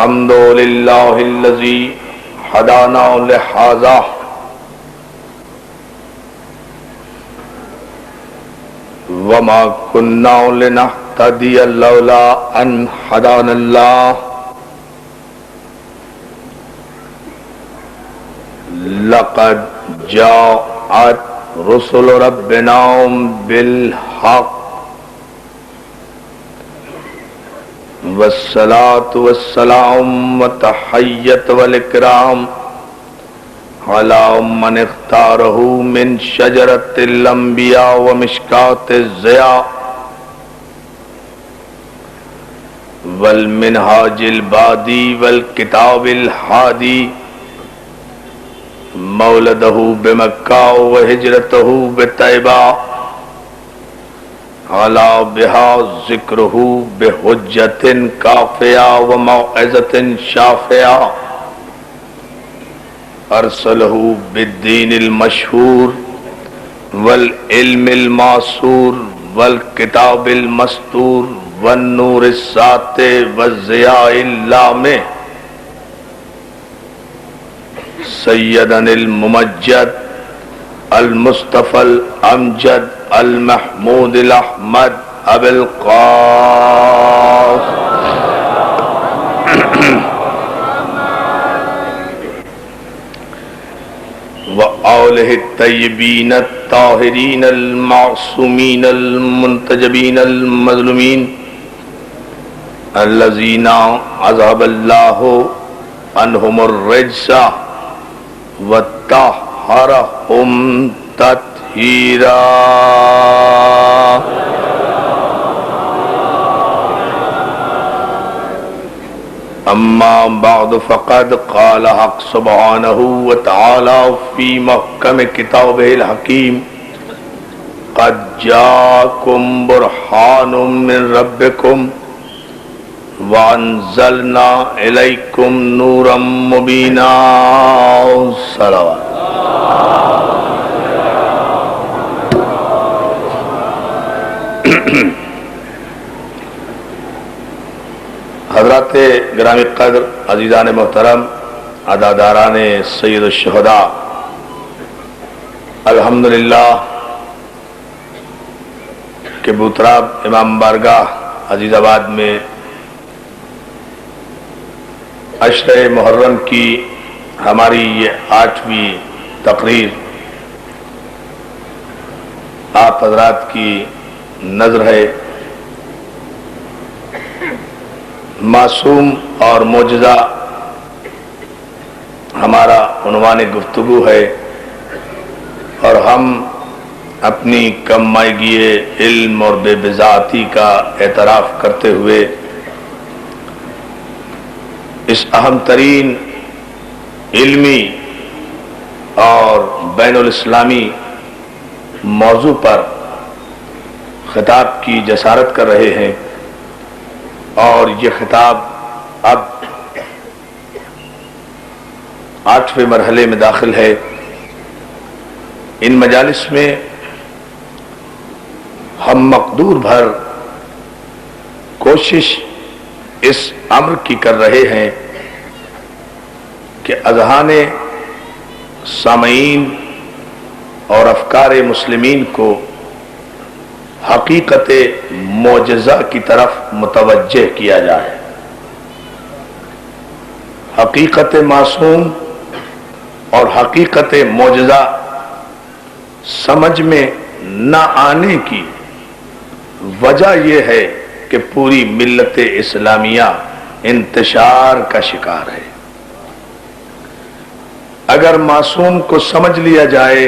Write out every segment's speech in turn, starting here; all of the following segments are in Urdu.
الحمد لله الذي هدانا لهذا وما كنا لنهتدي لولا أن هدانا الله لقد جاءت رسل ربنا بالحق والصلاة والسلام والتحية والإكرام على من اختاره من شجرة الأنبياء ومشكاة الضياء والمنهاج البادي والكتاب الهادي مولده بمكة وهجرته بطيبة على بها ذكره بحجة كافية وموعظة شافية أرسله بالدين المشهور والعلم المعصور والكتاب المستور والنور الساطع والضياء اللامع سيدنا الممجد المصطفى الأمجد المحمود الأحمد أبي القاسم وآله الطيبين الطاهرين المعصومين المنتجبين المظلومين الذين عذب الله عنهم الرجس وطهرهم تطهيرا أما بعد فقد قال حق سبحانه وتعالى في محكم كتابه الحكيم قد جاءكم برهان من ربكم وأنزلنا إليكم نورا مبينا صلوات حضرات گرامی قدر، عزیزان محترم، عزاداران سید الشہداء، الحمدللہ کہ بوتراب امام بارگاہ عزیز آباد میں عشر محرم کی ہماری یہ 8ویں تقریر آپ حضرات کی نظر ہے۔ معصوم اور معجزہ ہمارا عنوان گفتگو ہے، اور ہم اپنی کم مائگی علم اور بے بضاعتی کا اعتراف کرتے ہوئے اس اہم ترین علمی اور بین الاسلامی موضوع پر خطاب کی جسارت کر رہے ہیں، اور یہ خطاب اب 8ویں مرحلے میں داخل ہے۔ ان مجالس میں ہم مقدور بھر کوشش اس امر کی کر رہے ہیں کہ اذہان سامعین اور افکار مسلمین کو حقیقت معجزہ کی طرف متوجہ کیا جائے۔ حقیقت معصوم اور حقیقت معجزہ سمجھ میں نہ آنے کی وجہ یہ ہے کہ پوری ملت اسلامیہ انتشار کا شکار ہے۔ اگر معصوم کو سمجھ لیا جائے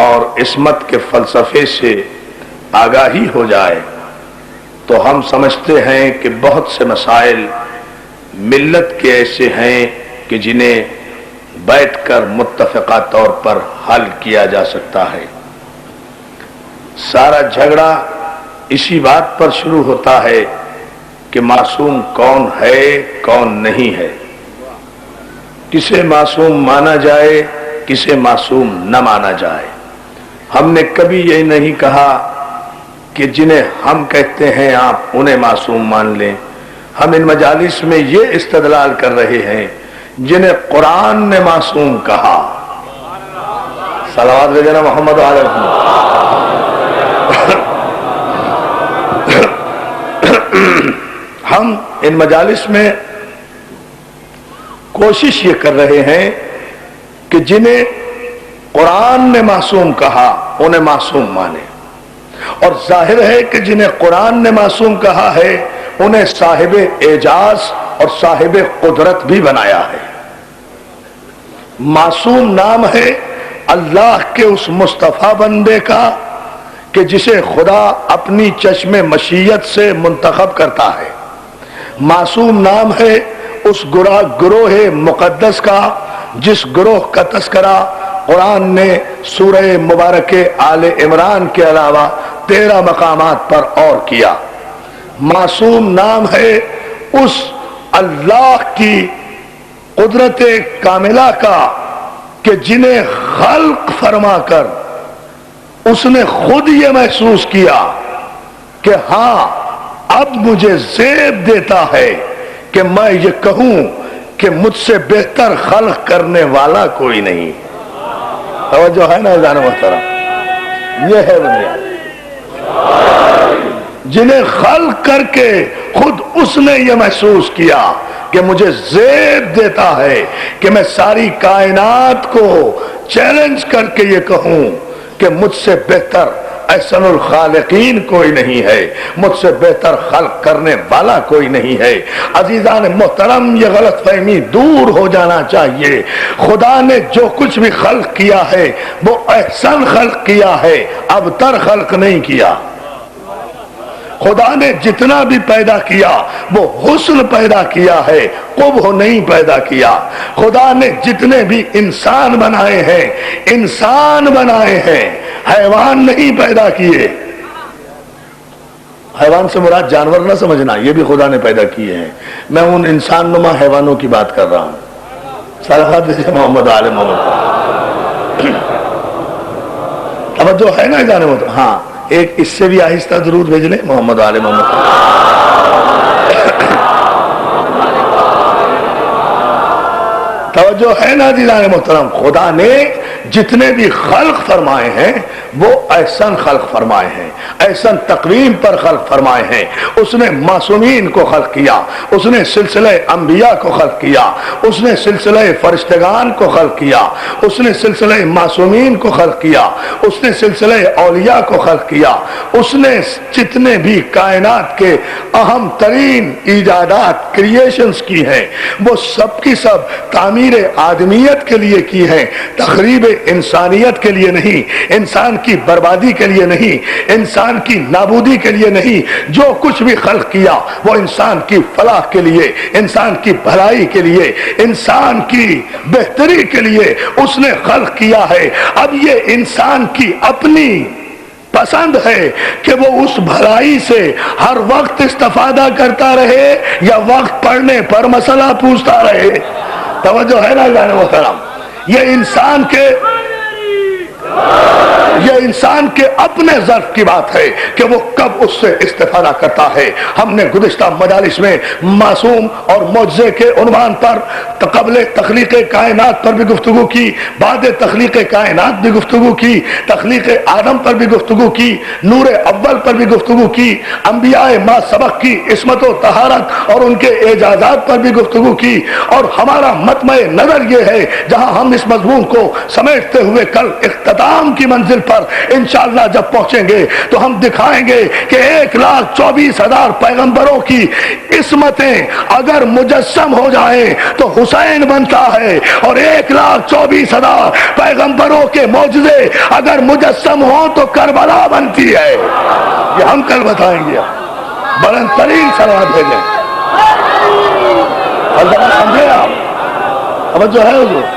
اور عصمت کے فلسفے سے آگاہی ہو جائے تو ہم سمجھتے ہیں کہ بہت سے مسائل ملت کے ایسے ہیں کہ جنہیں بیٹھ کر متفقہ طور پر حل کیا جا سکتا ہے۔ سارا جھگڑا اسی بات پر شروع ہوتا ہے کہ معصوم کون ہے کون نہیں ہے، کسے معصوم مانا جائے کسے معصوم نہ مانا جائے۔ ہم نے کبھی یہ نہیں کہا کہ جنہیں ہم کہتے ہیں آپ انہیں معصوم مان لیں، ہم ان مجالس میں یہ استدلال کر رہے ہیں جنہیں قرآن نے معصوم کہا. صلوات بھیجنا محمد علیہ محمد. ہم ان مجالس میں کوشش یہ کر رہے ہیں کہ جنہیں قرآن نے معصوم کہا انہیں معصوم مانے، اور ظاہر ہے کہ جنہیں قرآن نے معصوم کہا ہے انہیں صاحب اعجاز اور صاحب قدرت بھی بنایا ہے. معصوم نام ہے اللہ کے اس مصطفیٰ بندے کا کہ جسے خدا اپنی چشم مشیت سے منتخب کرتا ہے. معصوم نام ہے اس گروہ مقدس کا جس گروہ کا تذکرہ قرآن نے سورہ مبارک آل عمران کے علاوہ 13 مقامات پر اور کیا. معصوم نام ہے اس اللہ کی قدرت کاملہ کا کہ جنہیں خلق فرما کر اس نے خود یہ محسوس کیا کہ ہاں اب مجھے زیب دیتا ہے کہ میں یہ کہوں کہ مجھ سے بہتر خلق کرنے والا کوئی نہیں. توجہ ہے نا عزیزان محترم؟ یہ ہے بنیاد جنہیں خلق کر کے خود اس نے یہ محسوس کیا کہ مجھے زیب دیتا ہے کہ میں ساری کائنات کو چیلنج کر کے یہ کہوں کہ مجھ سے بہتر احسن الخالقین کوئی نہیں ہے، مجھ سے بہتر خلق کرنے والا کوئی نہیں ہے. عزیزان محترم، یہ غلط فہمی دور ہو جانا چاہیے. خدا نے جو کچھ بھی خلق کیا ہے وہ احسن خلق کیا ہے، ابتر خلق نہیں کیا. خدا نے جتنا بھی پیدا کیا وہ حسن پیدا کیا ہے، قبح نہیں پیدا کیا. خدا نے جتنے بھی انسان بنائے ہیں انسان بنائے ہیں، حیوان نہیں پیدا کیے. حیوان سے مراد جانور نہ سمجھنا، یہ بھی خدا نے پیدا کیے ہیں. میں ان انسان نما حیوانوں کی بات کر رہا ہوں. صلوات دیجیے محمد آل محمد. توجہ ہے نا جانے میں؟ ہاں، ایک اس سے بھی آہستہ درود بھیج لیں محمد آل محمد. توجہ ہے نا دیدان محترم؟ خدا نے جتنے بھی خلق فرمائے ہیں وہ احسن خلق فرمائے ہیں، احسن تقویم پر خلق فرمائے ہیں. اس نے معصومین کو خلق کیا، اس نے سلسلہ انبیاء کو خلق کیا، اس نے سلسلہ فرشتگان کو خلق کیا، اس نے سلسلہ معصومین کو خلق کیا، اس نے سلسلہ اولیاء کو خلق کیا. اس نے جتنے بھی کائنات کے اہم ترین ایجادات کریشنز کی ہیں وہ سب کی سب تعمیر آدمیت کے لیے کی ہیں، تخریب انسانیت کے لیے نہیں، انسان کی بربادی کے لیے نہیں، انسان کی نابودی کے لیے نہیں. جو کچھ بھی خلق کیا وہ انسان کی فلاح کے لیے، انسان کی بھلائی کے لیے، انسان کی بہتری کے لیے اس نے خلق کیا ہے. اب یہ انسان کی اپنی پسند ہے کہ وہ اس بھلائی سے ہر وقت استفادہ کرتا رہے یا وقت پڑنے پر مسئلہ پوچھتا رہے. توجہ ہے نا جانے محترم؟ یہ انسان کے اپنے ظرف کی بات ہے کہ وہ کب اس سے استفادہ کرتا ہے. ہم نے گزشتہ مجالس میں معصوم اور معجزے کے عنوان پر قبل تخلیق کائنات پر بھی گفتگو کی، بعد تخلیق کائنات بھی گفتگو کی، تخلیق آدم پر بھی گفتگو کی، نور اول پر بھی گفتگو کی، انبیاء ما سبق کی عصمت و طہارت اور ان کے اعجازات پر بھی گفتگو کی. اور ہمارا مطمع نظر یہ ہے جہاں ہم اس مضمون کو سمیٹتے ہوئے کل اختتام کی منزل پر انشاءاللہ جب پہنچیں گے تو ہم دکھائیں گے کہ 1,24,000 پیغمبروں کی عصمتیں اگر مجسم ہو جائیں تو حسین بنتا ہے، اور 1,24,000 پیغمبروں کے معجزے اگر مجسم ہوں تو کربلا بنتی ہے. یہ ہم کل بتائیں گے. بلند ترین صلوات بھیجیں. سمجھے آپ؟ اب جو ہے حضور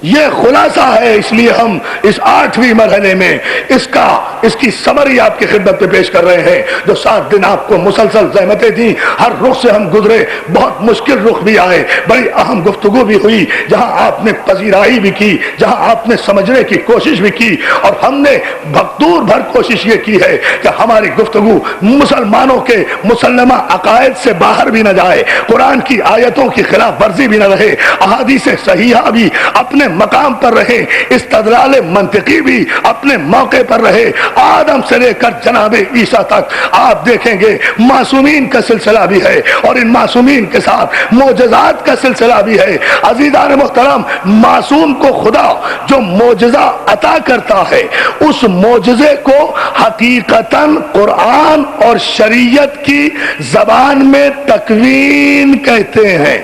یہ خلاصہ ہے. اس لیے ہم اس 8ویں مرحلے میں اس کی سمری آپ کی خدمت میں پیش کر رہے ہیں. جو 7 دن آپ کو مسلسل زحمتیں دی، ہر رخ سے ہم گزرے، بہت مشکل رخ بھی آئے، بڑی اہم گفتگو بھی ہوئی، جہاں آپ نے پذیرائی بھی کی، جہاں آپ نے سمجھنے کی کوشش بھی کی، اور ہم نے بھرپور بھر کوشش یہ کی ہے کہ ہماری گفتگو مسلمانوں کے مسلمہ عقائد سے باہر بھی نہ جائے، قرآن کی آیتوں کی خلاف ورزی بھی نہ رہے، احادیث صحیحہ بھی اپنے مقام پر رہے، استدلال منطقی بھی اپنے موقع پر رہے. آدم سے لے کر جناب عیسیٰ تک آپ دیکھیں گے معصومین کا سلسلہ بھی ہے، اور ان معصومین کے ساتھ معجزات کا سلسلہ بھی ہے. عزیزان محترم، معصوم کو خدا جو معجزہ عطا کرتا ہے، اس معجزے کو حقیقتاً قرآن اور شریعت کی زبان میں تکوین کہتے ہیں.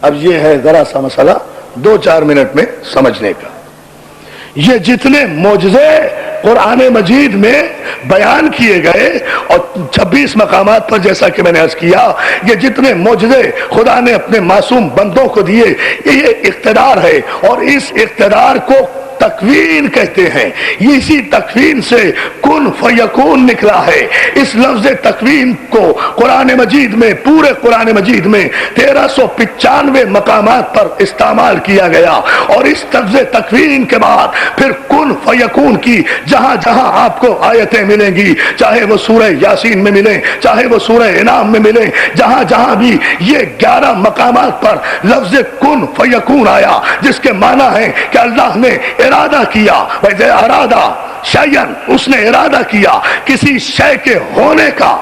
اب یہ ہے ذرا سا مسئلہ 2-4 منٹ میں سمجھنے کا. یہ جتنے معجزے قرآن مجید میں بیان کیے گئے، اور 26 مقامات پر جیسا کہ میں نے عرض کیا، یہ جتنے معجزے خدا نے اپنے معصوم بندوں کو دیے، یہ اقتدار ہے، اور اس اقتدار کو تکوین کہتے ہیں. اسی تکوین سے کن فیکون نکلا ہے. اس لفظ تکوین کو قرآن مجید میں، پورے قرآن مجید میں 1395 مقامات پر استعمال کیا گیا، اور اس لفظ تکوین کے بعد پھر کن فیکون کی جہاں جہاں آپ کو آیتیں ملیں گی، چاہے وہ سورہ یاسین میں ملیں، چاہے وہ سورہ انعام میں ملیں، جہاں جہاں بھی یہ 11 مقامات پر لفظ کن فیکون آیا، جس کے معنی ہے کہ اللہ نے ارادہ کیا، وَإِذَا أَرَادَ شَيْئًا، اس نے ارادہ کیا کسی شے کے ہونے کا،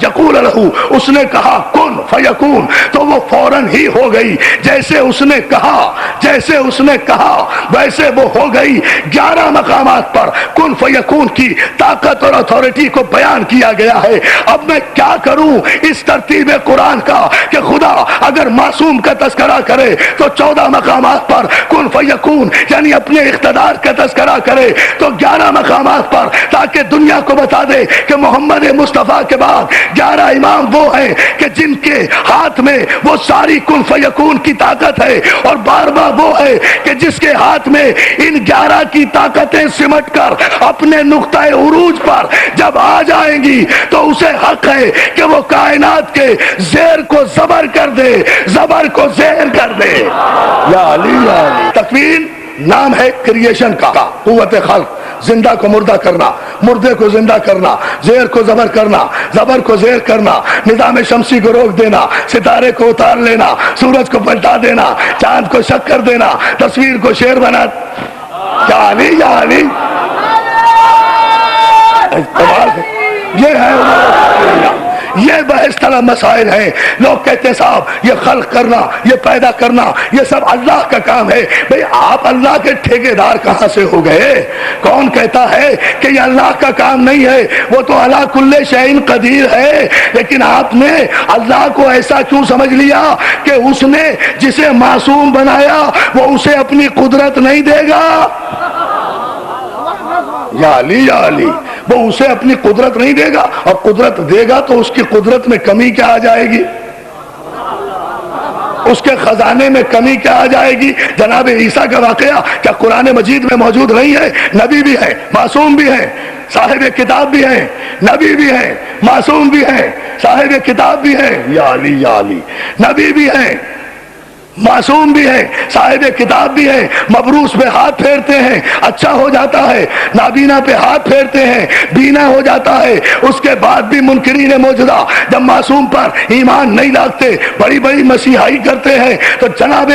یقول لہو، اس نے کہا کن فیکون، تو وہ فوراً ہی ہو گئی. جیسے اس نے کہا ویسے وہ ہو گئی. 11 مقامات پر کن فیکون کی طاقت اور اتھارٹی کو بیان کیا گیا ہے. اب میں کیا کروں اس ترتیب قرآن کا کہ خدا اگر معصوم کا تذکرہ کرے تو 14 مقامات پر کن فیکون یعنی اپنے اقتدار کا تذکرہ کرے تو 11 مقامات پر، تاکہ دنیا کو بتا دے کہ محمد مصطفیٰ کے بعد 11 امام وہ ہیں کہ جن کے ہاتھ میں وہ ساری کن فیکون کی طاقت ہے، اور 12واں وہ ہے کہ جس کے ہاتھ میں ان 11 کی طاقتیں سمٹ کر اپنے نقطہ عروج پر جب آ جائیں گی تو اسے حق ہے کہ وہ کائنات کے زیر کو زبر کر دے، زبر کو زیر کر دے. یا علی یا علی. تکوین نام ہے کریشن کا، قوت خلق، زندہ کو مردہ کرنا، مردے کو زندہ کرنا، زیر کو زبر کرنا، زبر کو زیر کرنا، نظام شمسی کو روک دینا، ستارے کو اتار لینا، سورج کو پلٹا دینا، چاند کو شک کر دینا، تصویر کو شیر بنا. یا علی یا علی. یہ ہے یہ بحث طلب مسائل ہیں. لوگ کہتے ہیں صاحب یہ خلق کرنا، یہ پیدا کرنا، یہ سب اللہ کا کام ہے. بھئی آپ اللہ کے ٹھیکیدار کہاں سے ہو گئے؟ کون کہتا ہے کہ یہ اللہ کا کام نہیں ہے؟ وہ تو علی کل شیء قدیر ہے. لیکن آپ نے اللہ کو ایسا کیوں سمجھ لیا کہ اس نے جسے معصوم بنایا وہ اسے اپنی قدرت نہیں دے گا؟ یا علی یا علی. وہ اسے اپنی قدرت نہیں دے گا، اور قدرت دے گا تو اس کی قدرت میں کمی کیا آ جائے گی؟ اس کے خزانے میں کمی کیا آ جائے گی؟ جناب عیسیٰ کا واقعہ کیا قرآن مجید میں موجود نہیں ہے؟ نبی بھی ہے، معصوم بھی ہے، صاحب کتاب بھی ہیں، نبی بھی ہیں، معصوم بھی ہیں، صاحب کتاب بھی ہیں. یا علی یا علی. نبی بھی ہیں، معصوم بھی ہے، صاحب کتاب بھی ہے. مبروس پہ ہاتھ پھیرتے ہیں اچھا ہو جاتا ہے، نابینا پہ ہاتھ پھیرتے ہیں بینا ہو جاتا ہے. اس کے بعد بھی منکرین معجزہ جب معصوم پر ایمان نہیں لاتے، بڑی بڑی مسیحائی کرتے ہیں، تو جناب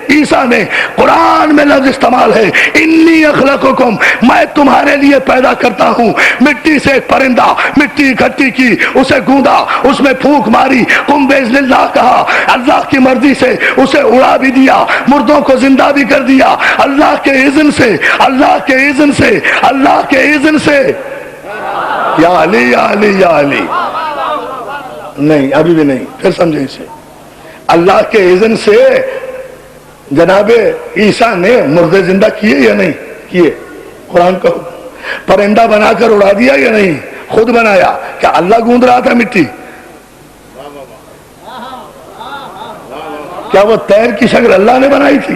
عیسیٰ نے قرآن میں لفظ استعمال ہے انی اخلقکم، میں تمہارے لیے پیدا کرتا ہوں. مٹی سے ایک پرندہ، مٹی اکٹھی کی، اسے گوندا، اس میں پھونک ماری، قم باذن اللہ کہا، اللہ کی مرضی سے اسے اڑا بھی دیا، مردوں کو زندہ بھی کر دیا اللہ کے اذن سے، اللہ کے اذن سے، اللہ کے اذن سے. یا علی یا علی یا علی. نہیں ابھی بھی نہیں، پھر سمجھیں اسے. اللہ کے اذن سے جناب عیسیٰ نے مردے زندہ کیے یا نہیں کیے؟ قرآن کا پرندہ بنا کر اڑا دیا یا نہیں؟ خود بنایا. کیا اللہ گوند رہا تھا مٹی؟ کیا وہ طیر کی شکل اللہ نے بنائی تھی؟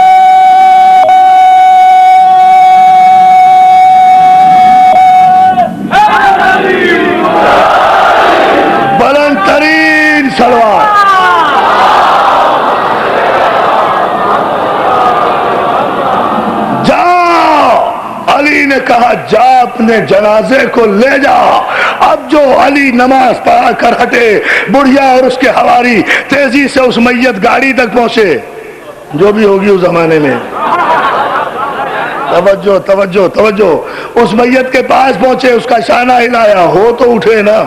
اپنے جنازے کو لے جا۔ اب جو علی نماز پڑھا کر ہٹے، بڑھیا اور اس کے حواری تیزی سے اس میت گاڑی تک پہنچے، جو بھی ہوگی اس زمانے میں، توجہ توجہ توجہ، اس میت کے پاس پہنچے، اس کا شانہ ہلایا، ہو تو اٹھے نا،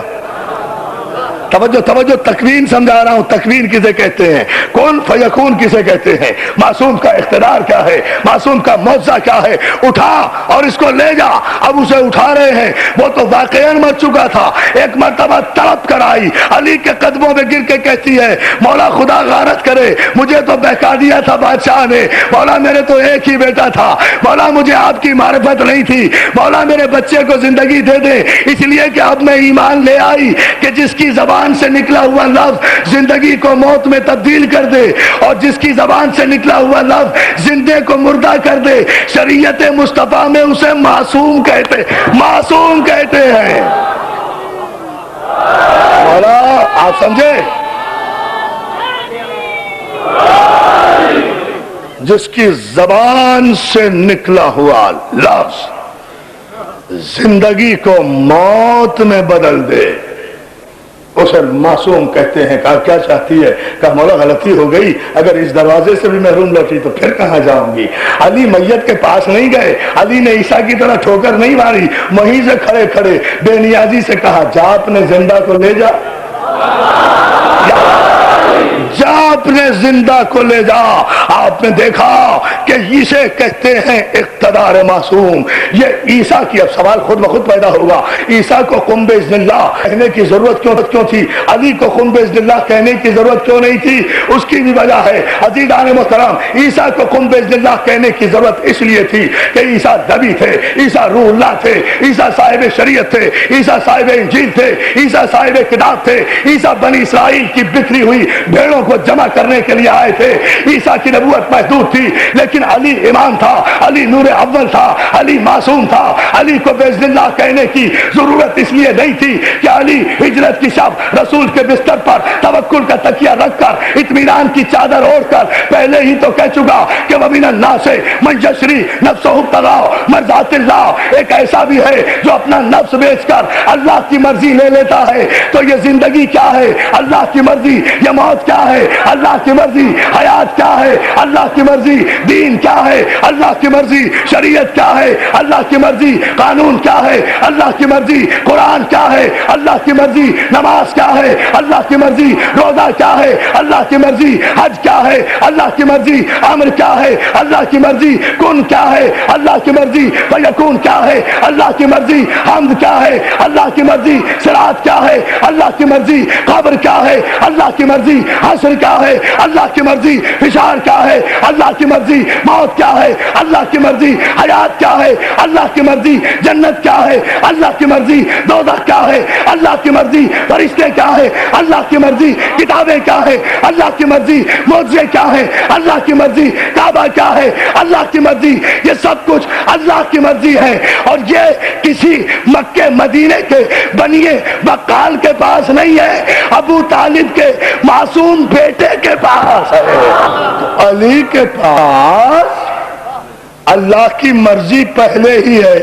توجہ توجہ، تکوین سمجھا رہا ہوں، تکوین کسے کہتے ہیں، کون فیکون کسے کہتے ہیں، معصوم کا اقتدار کیا ہے، معصوم کا معجزہ کیا ہے، اٹھا اور اس کو لے جا۔ اب اسے اٹھا رہے ہیں، وہ تو واقعاً مر چکا تھا، ایک مرتبہ تڑپ کر آئی، علی کے قدموں میں گر کے کہتی ہے مولا خدا غارت کرے، مجھے تو بہکا دیا تھا بادشاہ نے، مولا میرے تو ایک ہی بیٹا تھا، مولا مجھے آپ کی معرفت نہیں تھی، مولا میرے بچے کو زندگی دے دے، اس لیے کہ اب میں ایمان لے آئی کہ جس کی زبان سے نکلا ہوا لفظ زندگی کو موت میں تبدیل کر دے، اور جس کی زبان سے نکلا ہوا لفظ زندے کو مردہ کر دے، شریعت مصطفیٰ میں اسے معصوم کہتے، معصوم کہتے ہیں۔ مولا آپ سمجھے، جس کی زبان سے نکلا ہوا لفظ زندگی کو موت میں بدل دے، اسے معصوم کہتے ہیں۔ کہا کیا چاہتی ہے؟ کہا مولا غلطی ہو گئی، اگر اس دروازے سے بھی محروم لوٹی تو پھر کہاں جاؤں گی۔ علی میت کے پاس نہیں گئے، علی نے عیسیٰ کی طرح ٹھوکر نہیں ماری، وہیں سے کھڑے کھڑے بے نیازی سے کہا جا اپنے زندہ کو لے جا، جا اپنے زندہ کو لے جا۔ آپ نے دیکھا کہ اسے کہتے ہیں اقتدار معصوم۔ یہ عیسیٰ کی، اب سوال خود بخود پیدا ہوگا، عیسیٰ کو قم بإذن اللہ کہنے کی ضرورت کیوں تھی، علی کو قم بإذن اللہ کہنے کی ضرورت کیوں نہیں تھی؟ اس کی بھی وجہ ہے عزیزان محترم، عیسیٰ کو قم بإذن اللہ کہنے کی ضرورت اس لیے تھی کہ عیسیٰ نبی تھے، عیسیٰ روح اللہ تھے، عیسیٰ صاحب شریعت تھے، عیسیٰ صاحب انجیل تھے، عیسیٰ صاحب کتاب تھے، عیسیٰ بنی اسرائیل کی بکھری ہوئی بھیڑوں کو جمع کرنے کے لیے آئے تھے۔ عیسیٰ کی نبوت محدود تھی، لیکن علی امام تھا، علی نور اول تھا، علی معصوم تھا۔ علی کو بإذن اللہ کہنے کی ضرورت اس لیے نہیں تھی کہ علی ہجرت کی شب رسول کے بستر پر توکل کا تکیہ رکھ کر اطمینان کی چادر اوڑھ کر پہلے ہی تو کہہ چکا کہ وَمِنَ النَّاسِ مَن يَشْرِي نَفْسَهُ ابْتِغَاءَ مَرْضَاتِ اللَّهِ، ایک ایسا بھی ہے جو اپنا نفس بیچ کر اللہ کی مرضی لے لیتا ہے۔ تو یہ زندگی کیا ہے؟ اللہ کی مرضی۔ یہ موت کیا ہے؟ اللہ کی مرضی۔ حیات کیا ہے؟ اللہ کی مرضی۔ دین کیا ہے؟ اللہ کی مرضی۔ شریعت کیا ہے؟ اللہ کی مرضی۔ قانون کیا ہے؟ اللہ کی مرضی۔ قرآن کیا ہے؟ اللہ کی مرضی۔ نماز کیا ہے؟ اللہ کی مرضی۔ روزہ کیا ہے؟ اللہ کی مرضی۔ حج کیا ہے؟ اللہ کی مرضی۔ امر کیا ہے؟ اللہ کی مرضی۔ کن کیا ہے؟ اللہ کی مرضی۔ فیکون کیا ہے؟ اللہ کی مرضی۔ حمد کیا ہے؟ اللہ کی مرضی۔ صراط کیا ہے؟ اللہ کی مرضی۔ قبر کیا ہے؟ اللہ کی مرضی۔ حشر کیا ہے؟ اللہ کی مرضی۔ حشار کیا ہے؟ اللہ کی مرضی۔ موت کیا ہے؟ اللہ کی مرضی۔ حیات کیا ہے؟ اللہ کی مرضی۔ جنت کیا ہے؟ اللہ کی مرضی۔ دوزخ کیا ہے؟ اللہ کی مرضی۔ فرشتے کیا ہے؟ اللہ کی مرضی۔ کتابیں کیا ہے؟ اللہ کی مرضی۔ معجزے کیا ہے؟ اللہ کی مرضی۔ کعبہ کیا ہے؟ اللہ کی مرضی۔ یہ سب کچھ اللہ کی مرضی ہے، اور یہ کسی مکے مدینے کے بنیے بقال کے پاس نہیں ہے، ابو طالب کے معصوم بیٹے کے پاس ہے۔ تو علی کے پاس اللہ کی مرضی پہلے ہی ہے،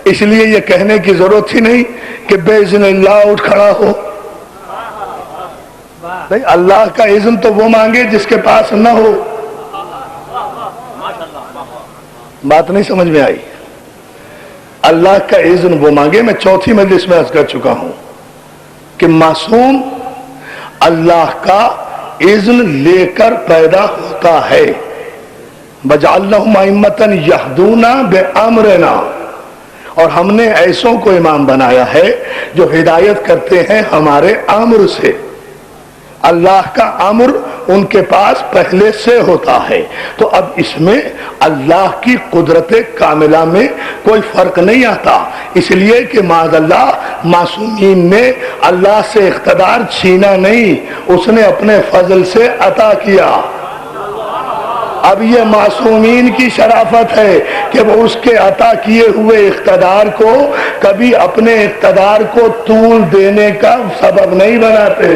اس لیے یہ کہنے کی ضرورت ہی نہیں کہ بِإِذْنِ اللہ اٹھ کھڑا ہو۔ نہیں، اللہ کا اذن تو وہ مانگے جس کے پاس نہ ہو۔ بات نہیں سمجھ میں آئی؟ اللہ کا اذن وہ مانگے۔ میں چوتھی مجلس میں عرض کر چکا ہوں کہ معصوم اللہ کا اذن لے کر پیدا ہوتا ہے۔ وَجَعَلْنَهُمْ أَئِمَّةً يَهْدُونَ بِأَمْرِنَا، اور ہم نے ایسوں کو امام بنایا ہے جو ہدایت کرتے ہیں ہمارے امر سے۔ اللہ کا امر ان کے پاس پہلے سے ہوتا ہے، تو اب اس میں اللہ کی قدرت کاملہ میں کوئی فرق نہیں آتا، اس لیے کہ معاذ اللہ معصومین نے اللہ سے اقتدار چھینا نہیں، اس نے اپنے فضل سے عطا کیا۔ اب یہ معصومین کی شرافت ہے کہ وہ اس کے عطا کیے ہوئے اقتدار کو کبھی اپنے اقتدار کو طول دینے کا سبب نہیں بناتے۔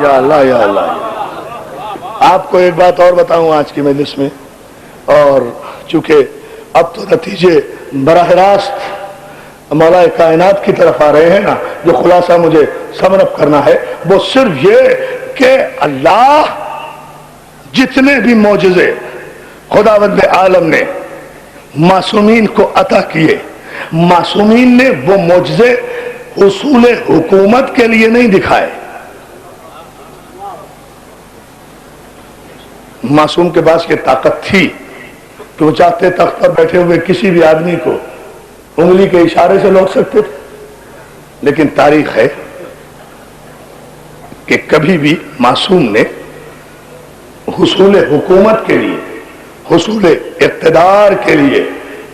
یا اللہ یا اللہ۔ آپ کو ایک بات اور بتاؤں آج کی مجلس میں، اور چونکہ اب تو نتیجے براہ راست مولا کائنات کی طرف آ رہے ہیں نا، جو خلاصہ مجھے سمن اپ کرنا ہے وہ صرف یہ کہ اللہ جتنے بھی معجزے خداوند عالم نے معصومین کو عطا کیے، معصومین نے وہ معجزے حصول حکومت کے لیے نہیں دکھائے۔ معصوم کے پاس یہ طاقت تھی کہ وہ چاہتے تخت پر بیٹھے ہوئے کسی بھی آدمی کو انگلی کے اشارے سے لوٹ سکتے تھے، لیکن تاریخ ہے کہ کبھی بھی معصوم نے حصول حکومت کے لیے، حصول اقتدار کے لیے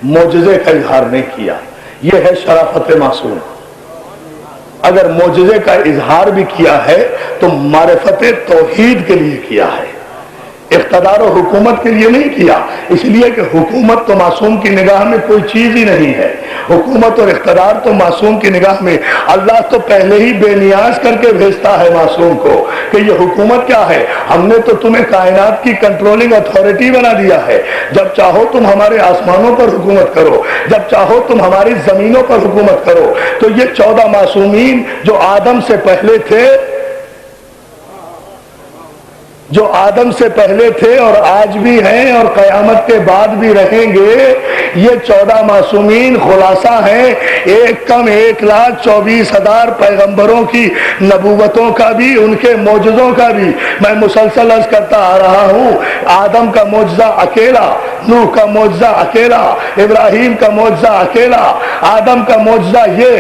معجزے کا اظہار نہیں کیا۔ یہ ہے شرافت معصوم۔ اگر معجزے کا اظہار بھی کیا ہے تو معرفت توحید کے لیے کیا ہے، اقتدار و حکومت کے لیے نہیں کیا، اس لیے کہ حکومت تو معصوم کی نگاہ میں کوئی چیز ہی نہیں ہے۔ حکومت اور اقتدار تو معصوم کی نگاہ میں اللہ تو پہلے ہی بے نیاز کر کے بھیجتا ہے معصوم کو کہ یہ حکومت کیا ہے، ہم نے تو تمہیں کائنات کی کنٹرولنگ اتھارٹی بنا دیا ہے، جب چاہو تم ہمارے آسمانوں پر حکومت کرو، جب چاہو تم ہماری زمینوں پر حکومت کرو۔ تو یہ 14 معصومین جو آدم سے پہلے تھے، جو آدم سے پہلے تھے اور آج بھی ہیں اور قیامت کے بعد بھی رہیں گے، یہ 14 معصومین خلاصہ ہیں ایک کم 1,24,000 پیغمبروں کی نبوتوں کا بھی، ان کے معجزوں کا بھی۔ میں مسلسل عرض کرتا آ رہا ہوں، آدم کا معجزہ اکیلا، نوح کا معجزہ اکیلا، ابراہیم کا معجزہ اکیلا۔ آدم کا معجزہ یہ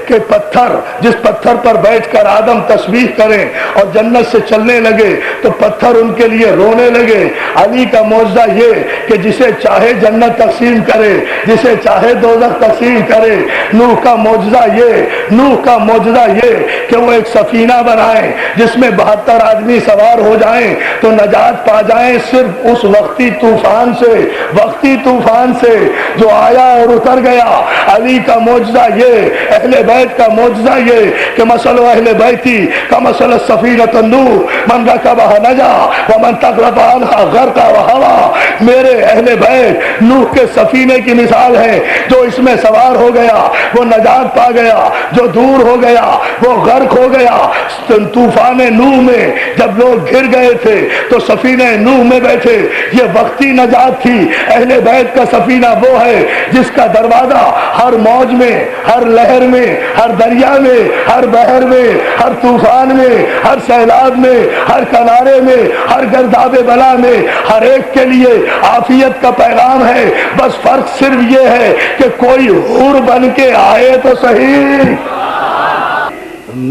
کہ پتھر، جس پتھر پر بیٹھ کر آدم تسبیح کریں اور جنت سے چلنے لگے تو پتھر ان کے لیے رونے لگے۔ علی کا معجزہ یہ کہ جسے چاہے جنت تقسیم کرے، جسے چاہے دوزخ تقسیم کرے۔ نوح کا معجزہ یہ کہ وہ ایک سفینہ بنائیں جس میں 72 آدمی سوار ہو جائیں تو نجات پا جائیں صرف اس وقتی طوفان سے جو آیا اور اتر گیا۔ علی کا معجزہ یہ، اہل بیت کا معجزہ یہ کہ مثل اہل بیتی کا مثل السفینۃ النوح من رکبها نجا ومن تغرق عنها غرق وہوا۔ میرے اہل بیت نوح کے سفینے کی مثال ہے، جو اس میں سوار ہو گیا وہ نجات پا گیا، جو دور ہو گیا وہ غرق ہو گیا۔ طوفان نوح میں جب لوگ گر گئے تھے تو سفینہ نوح میں بیٹھے، یہ وقتی نجات تھی۔ اہل بیت کا سفینہ وہ ہے جس کا دروازہ ہر موج میں، ہر لہر میں، ہر دریا میں، ہر بحر میں، ہر طوفان میں، ہر سیلاب میں، ہر کنارے میں، ہر گرداب بلا میں، ہر ایک کے لیے عافیت کا پیغام ہے۔ بس فرق صرف یہ ہے کہ کوئی حور بن کے آئے تو صحیح۔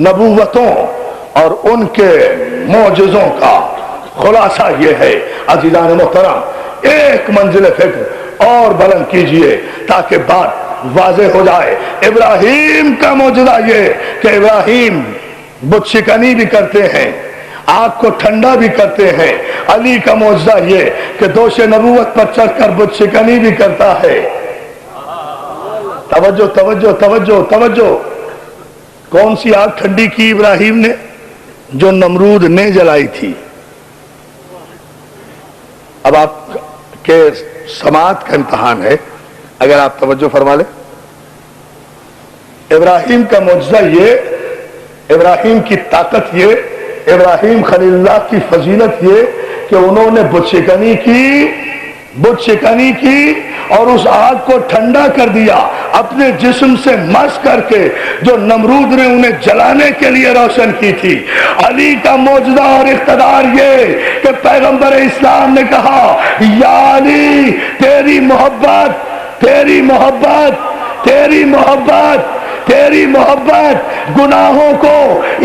نبوتوں اور ان کے معجزوں کا خلاصہ یہ ہے عزیزان محترم، ایک منزل فکر اور بلند کیجئے تاکہ بات واضح ہو جائے۔ ابراہیم کا معجزہ یہ کہ ابراہیم بت شکنی بھی کرتے ہیں، آگ کو ٹھنڈا بھی کرتے ہیں۔ علی کا معجزہ یہ کہ دوش نبوت پر چڑھ کر بت شکنی بھی کرتا ہے۔ توجہ توجہ توجہ توجہ۔ کون سی آگ ٹھنڈی کی ابراہیم نے؟ جو نمرود نے جلائی تھی۔ اب آپ کے سماعت کا امتحان ہے، اگر آپ توجہ فرما لیں۔ ابراہیم کا معجزہ یہ، ابراہیم کی طاقت یہ، ابراہیم خلیل اللہ کی فضیلت یہ کہ انہوں نے بت شکنی کی اور اس آگ کو ٹھنڈا کر دیا اپنے جسم سے مس کر کے، جو نمرود نے انہیں جلانے کے لیے روشن کی تھی۔ علی کا معجزہ اور اقتدار یہ کہ پیغمبر اسلام نے کہا یا علی تیری محبت گناہوں کو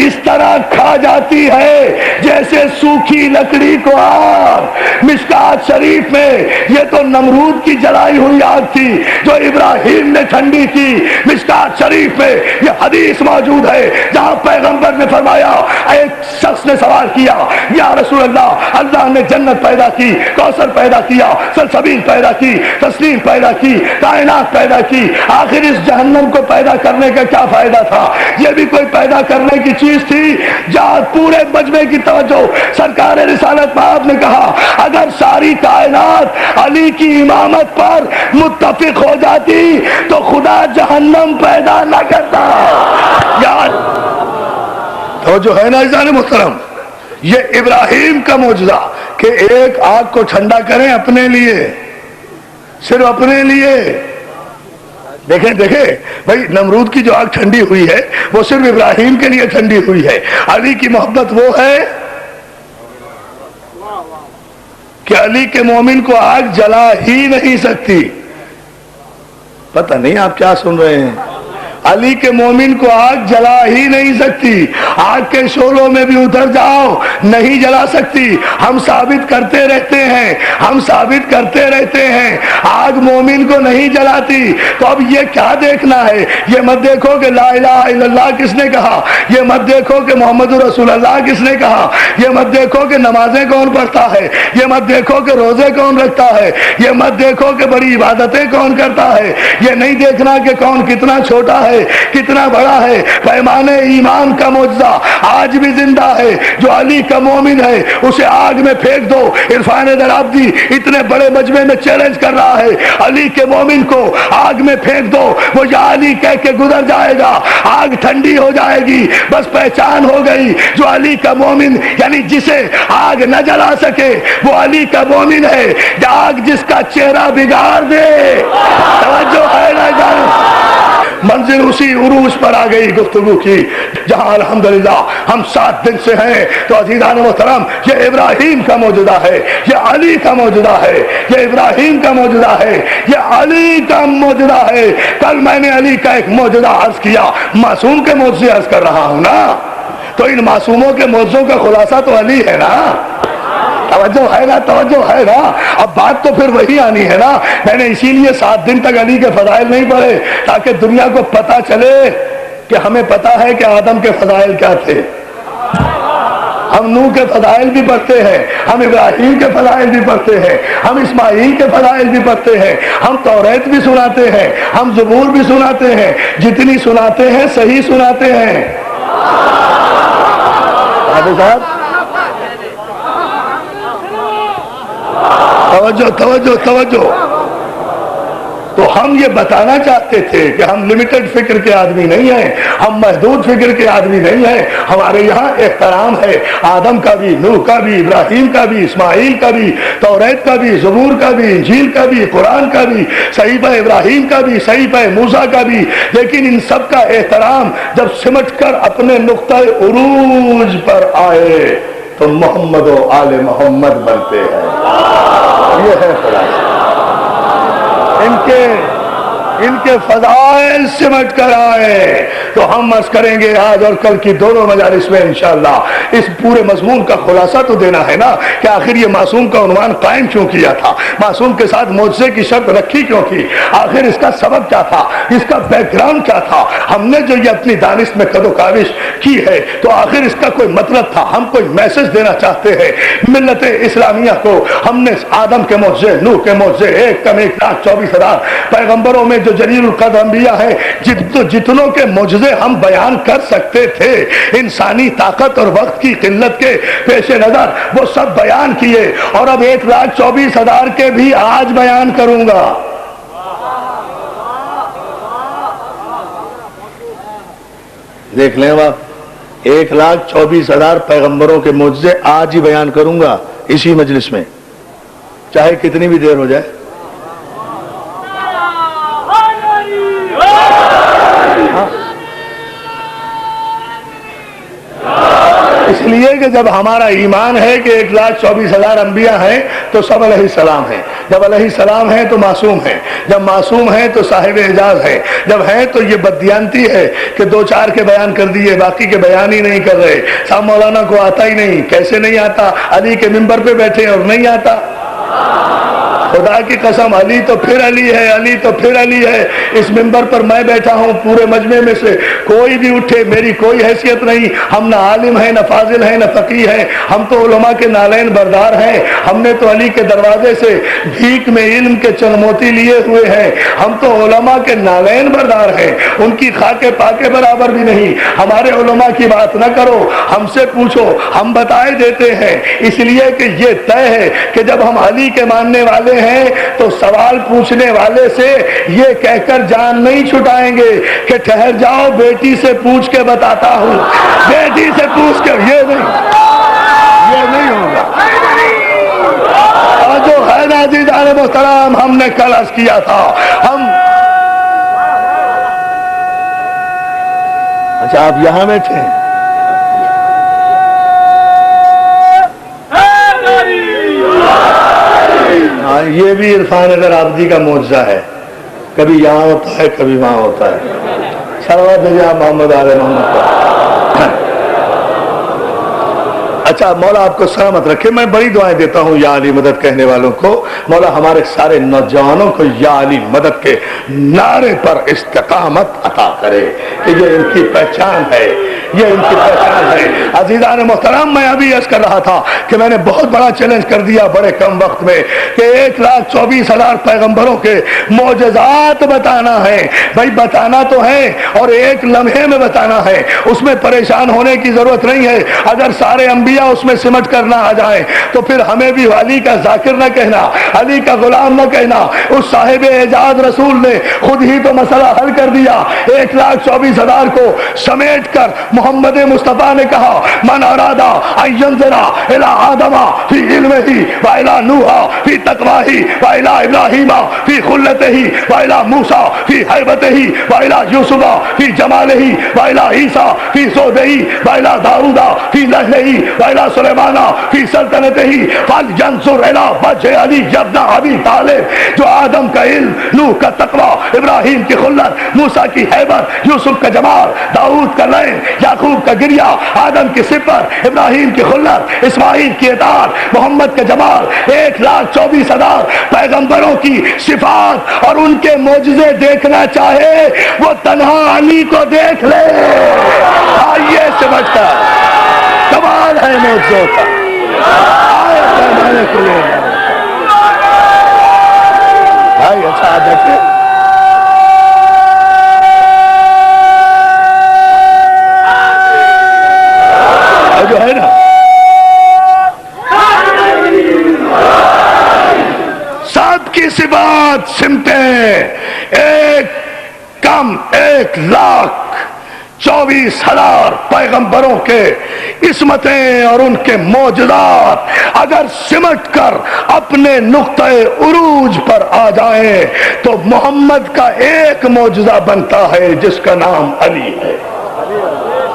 اس طرح کھا جاتی ہے جیسے سوکھی لکڑی کو آگ۔ مشکات شریف میں یہ تو نمرود کی جلائی ہوئی آگ تھی جو ابراہیم نے ٹھنڈی کی۔ مشکات شریف میں یہ حدیث موجود ہے جہاں پیغمبر نے فرمایا، ایک شخص نے سوال کیا یا رسول اللہ، اللہ نے جنت پیدا کی، کوثر پیدا کیا، سلسبیل پیدا کی، تسلیم پیدا کی، کائنات پیدا کی، آخر اس جہنم کو پیدا کرنے کا کیا فائدہ تھا؟ یہ بھی کوئی پیدا کرنے کی چیز تھی؟ جہاں پورے مجمع کی توجہ سرکار رسالت آپ نے کہا اگر ساری کائنات علی کی امامت پر متفق ہو جاتی تو خدا جہنم پیدا نہ کرتا۔ یار تو جو ہے نا عزیزان محترم، یہ ابراہیم کا معجزہ کہ ایک آگ کو ٹھنڈا کریں اپنے لیے، صرف اپنے لیے۔ دیکھیں بھائی نمرود کی جو آگ ٹھنڈی ہوئی ہے وہ صرف ابراہیم کے لیے ٹھنڈی ہوئی ہے۔ علی کی محبت وہ ہے کہ علی کے مومن کو آگ جلا ہی نہیں سکتی۔ پتہ نہیں آپ کیا سن رہے ہیں؟ علی کے مومن کو آگ جلا ہی نہیں سکتی۔ آگ کے شعلوں میں بھی اتر جاؤ نہیں جلا سکتی۔ ہم ثابت کرتے رہتے ہیں آگ مومن کو نہیں جلاتی۔ تو اب یہ کیا دیکھنا ہے؟ یہ مت دیکھو کہ لا الہ الا اللہ کس نے کہا، یہ مت دیکھو کہ محمد رسول اللہ کس نے کہا، یہ مت دیکھو کہ نمازیں کون پڑھتا ہے، یہ مت دیکھو کہ روزے کون رکھتا ہے، یہ مت دیکھو کہ بڑی عبادتیں کون کرتا ہے، یہ نہیں دیکھنا کہ کون کتنا چھوٹا ہے کتنا بڑا ہے۔ پیمانے ایمان کا معجزہ آج بھی زندہ ہے۔ جو علی کا مومن ہے اسے آگ میں پھینک دو۔ عرفان درابدی اتنے بڑے مجمع میں چیلنج کر رہا ہے علی کے مومن کو آگ میں پھینک دو، وہ یا علی کہہ کے گزر جائے گا، آگ ٹھنڈی ہو جائے گی۔ بس پہچان ہو گئی جو علی کا مومن یعنی جسے آگ نہ جلا سکے وہ علی کا مومن ہے۔ آگ جس کا چہرہ بگاڑ دے، توجہ ہے نا جان؟ منزل اسی عروج پر آ گئی گفتگو کی جہاں الحمدللہ ہم 7 دن سے ہیں۔ تو عزیزان محترم یہ ابراہیم کا معجزہ ہے، یہ علی کا معجزہ ہے، یہ ابراہیم کا معجزہ ہے، یہ علی کا معجزہ ہے۔ کل میں نے علی کا ایک معجزہ عرض کیا، معصوم کے معجزے عرض کر رہا ہوں نا، تو ان معصوموں کے معجزوں کا خلاصہ تو علی ہے نا۔ توجہ ہے نا؟ اب بات تو پھر وہی آنی ہے نا۔ میں نے اسی لیے 7 دن تک علی کے فضائل نہیں پڑھے تاکہ دنیا کو پتا چلے کہ ہمیں پتا ہے کہ آدم کے فضائل کیا تھے۔ ہم نوح کے فضائل بھی پڑھتے ہیں، ہم ابراہیم کے فضائل بھی پڑھتے ہیں، ہم اسماعیل کے فضائل بھی پڑھتے ہیں، ہم توریت بھی سناتے ہیں، ہم زبور بھی سناتے ہیں۔ جتنی سناتے ہیں صحیح سناتے ہیں۔ صاحب توجہ۔ تو ہم یہ بتانا چاہتے تھے کہ ہم لمیٹڈ فکر کے آدمی نہیں ہیں، ہم محدود فکر کے آدمی نہیں ہیں۔ ہمارے یہاں احترام ہے آدم کا بھی، نوح کا بھی، ابراہیم کا بھی، اسماعیل کا بھی، توریت کا بھی، زبور کا بھی، انجیل کا بھی، قرآن کا بھی، صحیفہ ابراہیم کا بھی، صحیفہ موسیٰ کا بھی۔ لیکن ان سب کا احترام جب سمٹ کر اپنے نقطۂ عروج پر آئے تو محمد و آل محمد بنتے ہیں۔ یہ ہے خلاصہ۔ ان کے فضائل سمٹ کر آئے تو ہم عرض کریں گے آج اور کل کی دونوں مجالس میں انشاءاللہ اس پورے مضمون کا خلاصہ تو دینا ہے نا کہ آخر یہ معصوم کا عنوان قائم کیوں کیا تھا، معصوم کے ساتھ معجزے کی شرط رکھی کیوں کی، آخر اس کا سبب کیا تھا، اس کا بیک گراؤنڈ کیا تھا۔ ہم نے جو یہ اپنی دانش میں قد و کاوش کی ہے تو آخر اس کا کوئی مطلب تھا، ہم کوئی میسج دینا چاہتے ہیں ملت اسلامیہ کو۔ ہم نے آدم کے معجزے، نوح کے معجزے، 1,24,000 پیغمبروں میں جو جلیل القدر انبیاء ہیں جتنوں کے معجزے ہم بیان کر سکتے تھے انسانی طاقت اور وقت کی قلت کے پیش نظر وہ سب بیان کیے، اور اب 1,24,000 کے بھی آج بیان کروں گا۔ دیکھ لیں آپ 1,24,000 پیغمبروں کے معجزے آج ہی بیان کروں گا اسی مجلس میں، چاہے کتنی بھی دیر ہو جائے۔ اس لیے کہ جب ہمارا ایمان ہے کہ 1,24,000 انبیاء ہیں تو سب علیہ السلام ہیں، جب علیہ السلام ہیں تو معصوم ہیں، جب معصوم ہیں تو صاحب اعجاز ہیں، جب ہیں تو یہ بددیانتی ہے کہ 2-4 کے بیان کر دیے باقی کے بیان ہی نہیں کر رہے۔ صاحب مولانا کو آتا ہی نہیں، کیسے نہیں آتا؟ علی کے منبر پہ بیٹھے اور نہیں آتا۔ خدا کی قسم علی تو پھر علی ہے، علی تو پھر علی ہے۔ اس منبر پر میں بیٹھا ہوں، پورے مجمع میں سے کوئی بھی اٹھے، میری کوئی حیثیت نہیں، ہم نہ عالم ہیں، نہ فاضل ہیں، نہ فقیہ ہیں، ہم تو علماء کے نالین بردار ہیں۔ ہم نے تو علی کے دروازے سے بھیک میں علم کے چند موتی لیے ہوئے ہیں، ہم تو علماء کے نالین بردار ہیں، ان کی خاکے پاکے برابر بھی نہیں۔ ہمارے علماء کی بات نہ کرو، ہم سے پوچھو، ہم بتائے دیتے ہیں، اس لیے کہ یہ طے ہے کہ جب ہم علی کے ماننے والے ہیں تو سوال پوچھنے والے سے یہ کہہ کر جان نہیں چھٹائیں گے کہ ٹھہر جاؤ بیٹی سے پوچھ کے بتاتا ہوں، بیٹی سے پوچھ کے، یہ نہیں ہوگا۔ اور جو ہے عزیزان محترم، ہم نے کل عرض کیا تھا، ہم اچھا آپ یہاں بیٹھے ہیں، ہاں یہ بھی عرفان اگر عابدی کا معجزہ ہے، کبھی یہاں ہوتا ہے کبھی وہاں ہوتا ہے۔ صلوات جناب محمد آل محمد پر۔ اچھا مولا آپ کو سلامت رکھے۔ میں بڑی دعائیں دیتا ہوں یا علی مدد کہنے والوں کو، مولا ہمارے سارے نوجوانوں کو یا علی مدد کے نعرے پر استقامت عطا کرے کہ یہ ان کی پہچان ہے، یہ ان کی پہچان ہے۔ عزیزان محترم، میں ابھی عرض کر رہا تھا کہ میں نے بہت بڑا چیلنج کر دیا بڑے کم وقت میں کہ 1,24,000 پیغمبروں کے معجزات بتانا ہے۔ بھائی بتانا تو ہے اور ایک لمحے میں بتانا ہے، اس میں پریشان ہونے کی ضرورت نہیں ہے۔ اگر سارے انبیاء اس میں سمٹ کر نہ آ جائیں تو پھر ہمیں بھی علی کا ذاکر نہ کہنا، علی کا غلام نہ کہنا۔ اس صاحب اعجاز رسول نے خود ہی تو مسئلہ حل کر دیا۔ 1,24,000 کو سمیٹ کر محمد مصطفیٰ نے کہا من ارادہ ان ینظر الی آدم فی علمہ و الی نوح فی تقویہ و الی ابراہیم فی خلتہ و الی موسیٰ فی ہیبتہ و الی یوسف فی جمالہ و الی عیسیٰ فی صحبہ و الی داؤد فی لہلہ و الی سلیمان فی سلطنتہ فلینظر الی وجہ علی ابن ابی طالب۔ جو آدم کا علم، نوح کا تقوی، ابراہیم کی خلت، موسیٰ کی ہیبت، یوسف کا جمال، داؤد کا لین، یعقوب کا گریہ، آدم کی صفت، ابراہیم کی خلت، اسماعیل کی اطاعت، محمد کا جمال، 1,24,000 پیغمبروں کی صفات اور ان کے معجزے دیکھنا چاہے وہ تنہا علی کو دیکھ لے۔ آئیے سمجھ کر، کمال ہے معجزوں کا، آئے پیمانے کو لے جائے۔ بھائی اچھا دیکھیں جو ہے نا سب کی صفات سمتیں ایک کم 1,24,000 پیغمبروں کے عصمتیں اور ان کے معجزات اگر سمٹ کر اپنے نقطۂ عروج پر آ جائیں تو محمد کا ایک معجزہ بنتا ہے جس کا نام علی ہے۔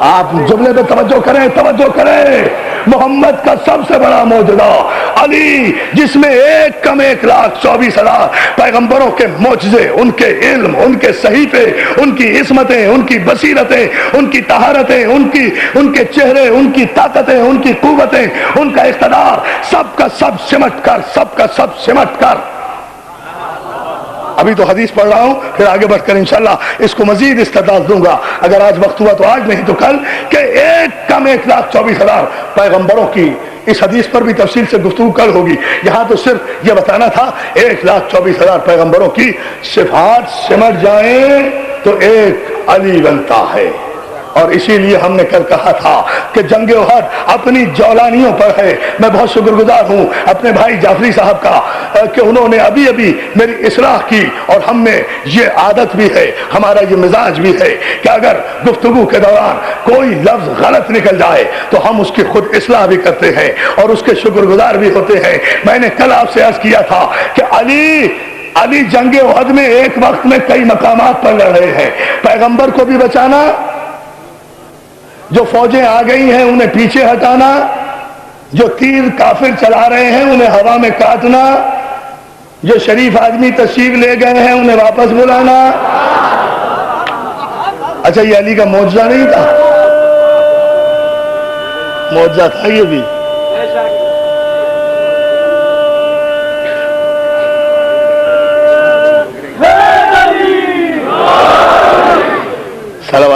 آپ جملے پہ توجہ کریں، محمد کا سب سے بڑا معجزہ علی، جس میں ایک کم 1,24,000 پیغمبروں کے معجزے، ان کے علم، ان کے صحیفے، ان کی عصمتیں، ان کی بصیرتیں، ان کی طہارتیں، ان کے چہرے، ان کی طاقتیں، ان کی قوتیں، ان کا اقتدار، سب کا سب سمٹ کر ابھی تو حدیث پڑھ رہا ہوں، پھر آگے بڑھ کر انشاءاللہ اس کو مزید استدلال دوں گا، اگر آج وقت ہوا تو آج، نہیں تو کل، کہ ایک کم 1,24,000 پیغمبروں کی اس حدیث پر بھی تفصیل سے گفتگو کل ہوگی۔ یہاں تو صرف یہ بتانا تھا 1,24,000 پیغمبروں کی صفات سمٹ جائیں تو ایک علی بنتا ہے۔ اور اسی لیے ہم نے کل کہا تھا کہ جنگ احد اپنی جولانیوں پر ہے۔ میں بہت شکر گزار ہوں اپنے بھائی جعفری صاحب کا کہ انہوں نے ابھی میری اصلاح کی، اور ہم میں یہ عادت بھی ہے، ہمارا یہ مزاج بھی ہے کہ اگر گفتگو کے دوران کوئی لفظ غلط نکل جائے تو ہم اس کی خود اصلاح بھی کرتے ہیں اور اس کے شکر گزار بھی ہوتے ہیں۔ میں نے کل آپ سے عرض کیا تھا کہ علی جنگ احد میں ایک وقت میں کئی مقامات پر لڑ رہے ہیں۔ پیغمبر کو بھی بچانا، جو فوجیں آ گئی ہیں انہیں پیچھے ہٹانا، جو تیر کافر چلا رہے ہیں انہیں ہوا میں کاٹنا، جو شریف آدمی تشریف لے گئے ہیں انہیں واپس بلانا۔ اچھا یہ علی کا معجزہ نہیں تھا؟ معجزہ تھا یہ بھی۔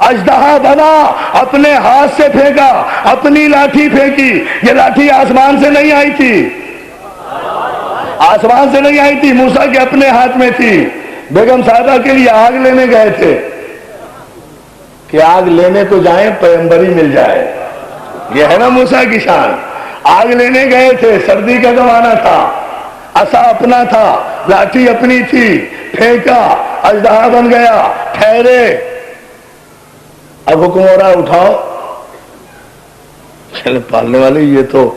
اژدہا بنا، اپنے ہاتھ سے پھینکا، اپنی لاٹھی پھینکی. یہ لاٹھی آسمان سے نہیں آئی تھی، آسمان سے نہیں آئی تھی، موسیٰ کے اپنے ہاتھ میں تھی. بیگم صاحبہ کے لیے آگ لینے گئے تھے کہ آگ لینے تو جائیں پیغمبری مل جائے. یہ ہے نا موسیٰ کی شان. آگ لینے گئے تھے، سردی کا زمانہ تھا، عصا اپنا تھا، لاٹھی اپنی تھی، پھینکا، اژدہا بن گیا. ٹھہرے، اب حکم ہو رہا اٹھاؤ. چلے پالنے والے یہ تو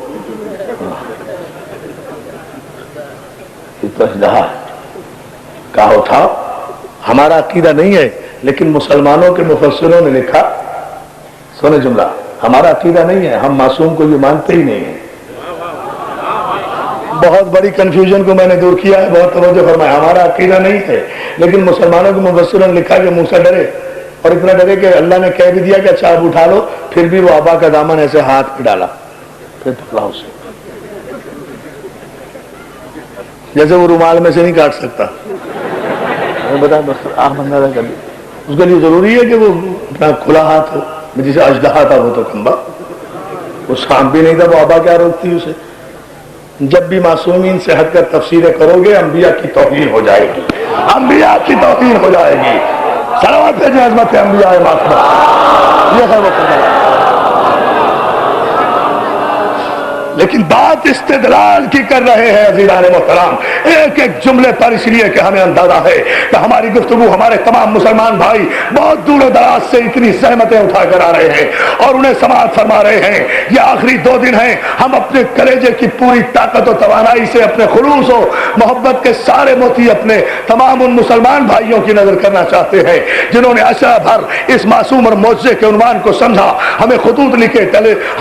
اژدہا کہا اٹھاؤ. ہمارا عقیدہ نہیں ہے، لیکن مسلمانوں کے مفسروں نے لکھا، سونے جملہ، ہمارا عقیدہ نہیں ہے، ہم معصوم کو یہ مانتے ہی نہیں ہیں. بہت بڑی کنفیوژن کو میں نے دور کیا ہے، بہت توجہ فرمایا. ہمارا عقیدہ نہیں ہے، لیکن مسلمانوں کے مفسروں نے لکھا کہ موسیٰ ڈرے، اور اتنا ڈرے کہ اللہ نے کہہ بھی دیا کہ اچھا اب اٹھا لو. پھر بھی وہ ابا کا دامن ایسے ہاتھ پہ ڈالا، پھر پکڑا اسے، جیسے وہ رومال میں سے نہیں کاٹ سکتا. بتا بس آنکھ بندہ کر دی. اس کے لیے ضروری ہے کہ وہ اپنا کھلا ہاتھ ہو. جسے اژدہا تھا وہ تو کمبا، وہ سانپ بھی نہیں تھا، وہ ابا کیا روکتی اسے. جب بھی معصومین سے ہٹ کر تفسیریں کرو گے، انبیاء کی توہین ہو جائے گی، انبیاء کی توہین ہو جائے گی. صلوات بھیجیں عظمت انبیاء معصومہ. یہ ہے وہ قدر. لیکن بات استدلال کی کر رہے ہیں عزیزان محترم، ایک ایک جملے پر، اس لیے کہ ہمیں اندازہ ہے کہ ہماری گفتگو ہمارے تمام مسلمان بھائی بہت دور و دراز سے اتنی زحمتیں اٹھا کر آ رہے ہیں اور انہیں سماعت فرما رہے ہیں. یہ آخری 2 دن ہیں، ہم اپنے کلیجے کی پوری طاقت و توانائی سے اپنے خلوص و محبت کے سارے موتی اپنے تمام ان مسلمان بھائیوں کی نظر کرنا چاہتے ہیں جنہوں نے عشرہ بھر اس معصوم اور معجزے کے عنوان کو سمجھا، ہمیں خطوط لکھے،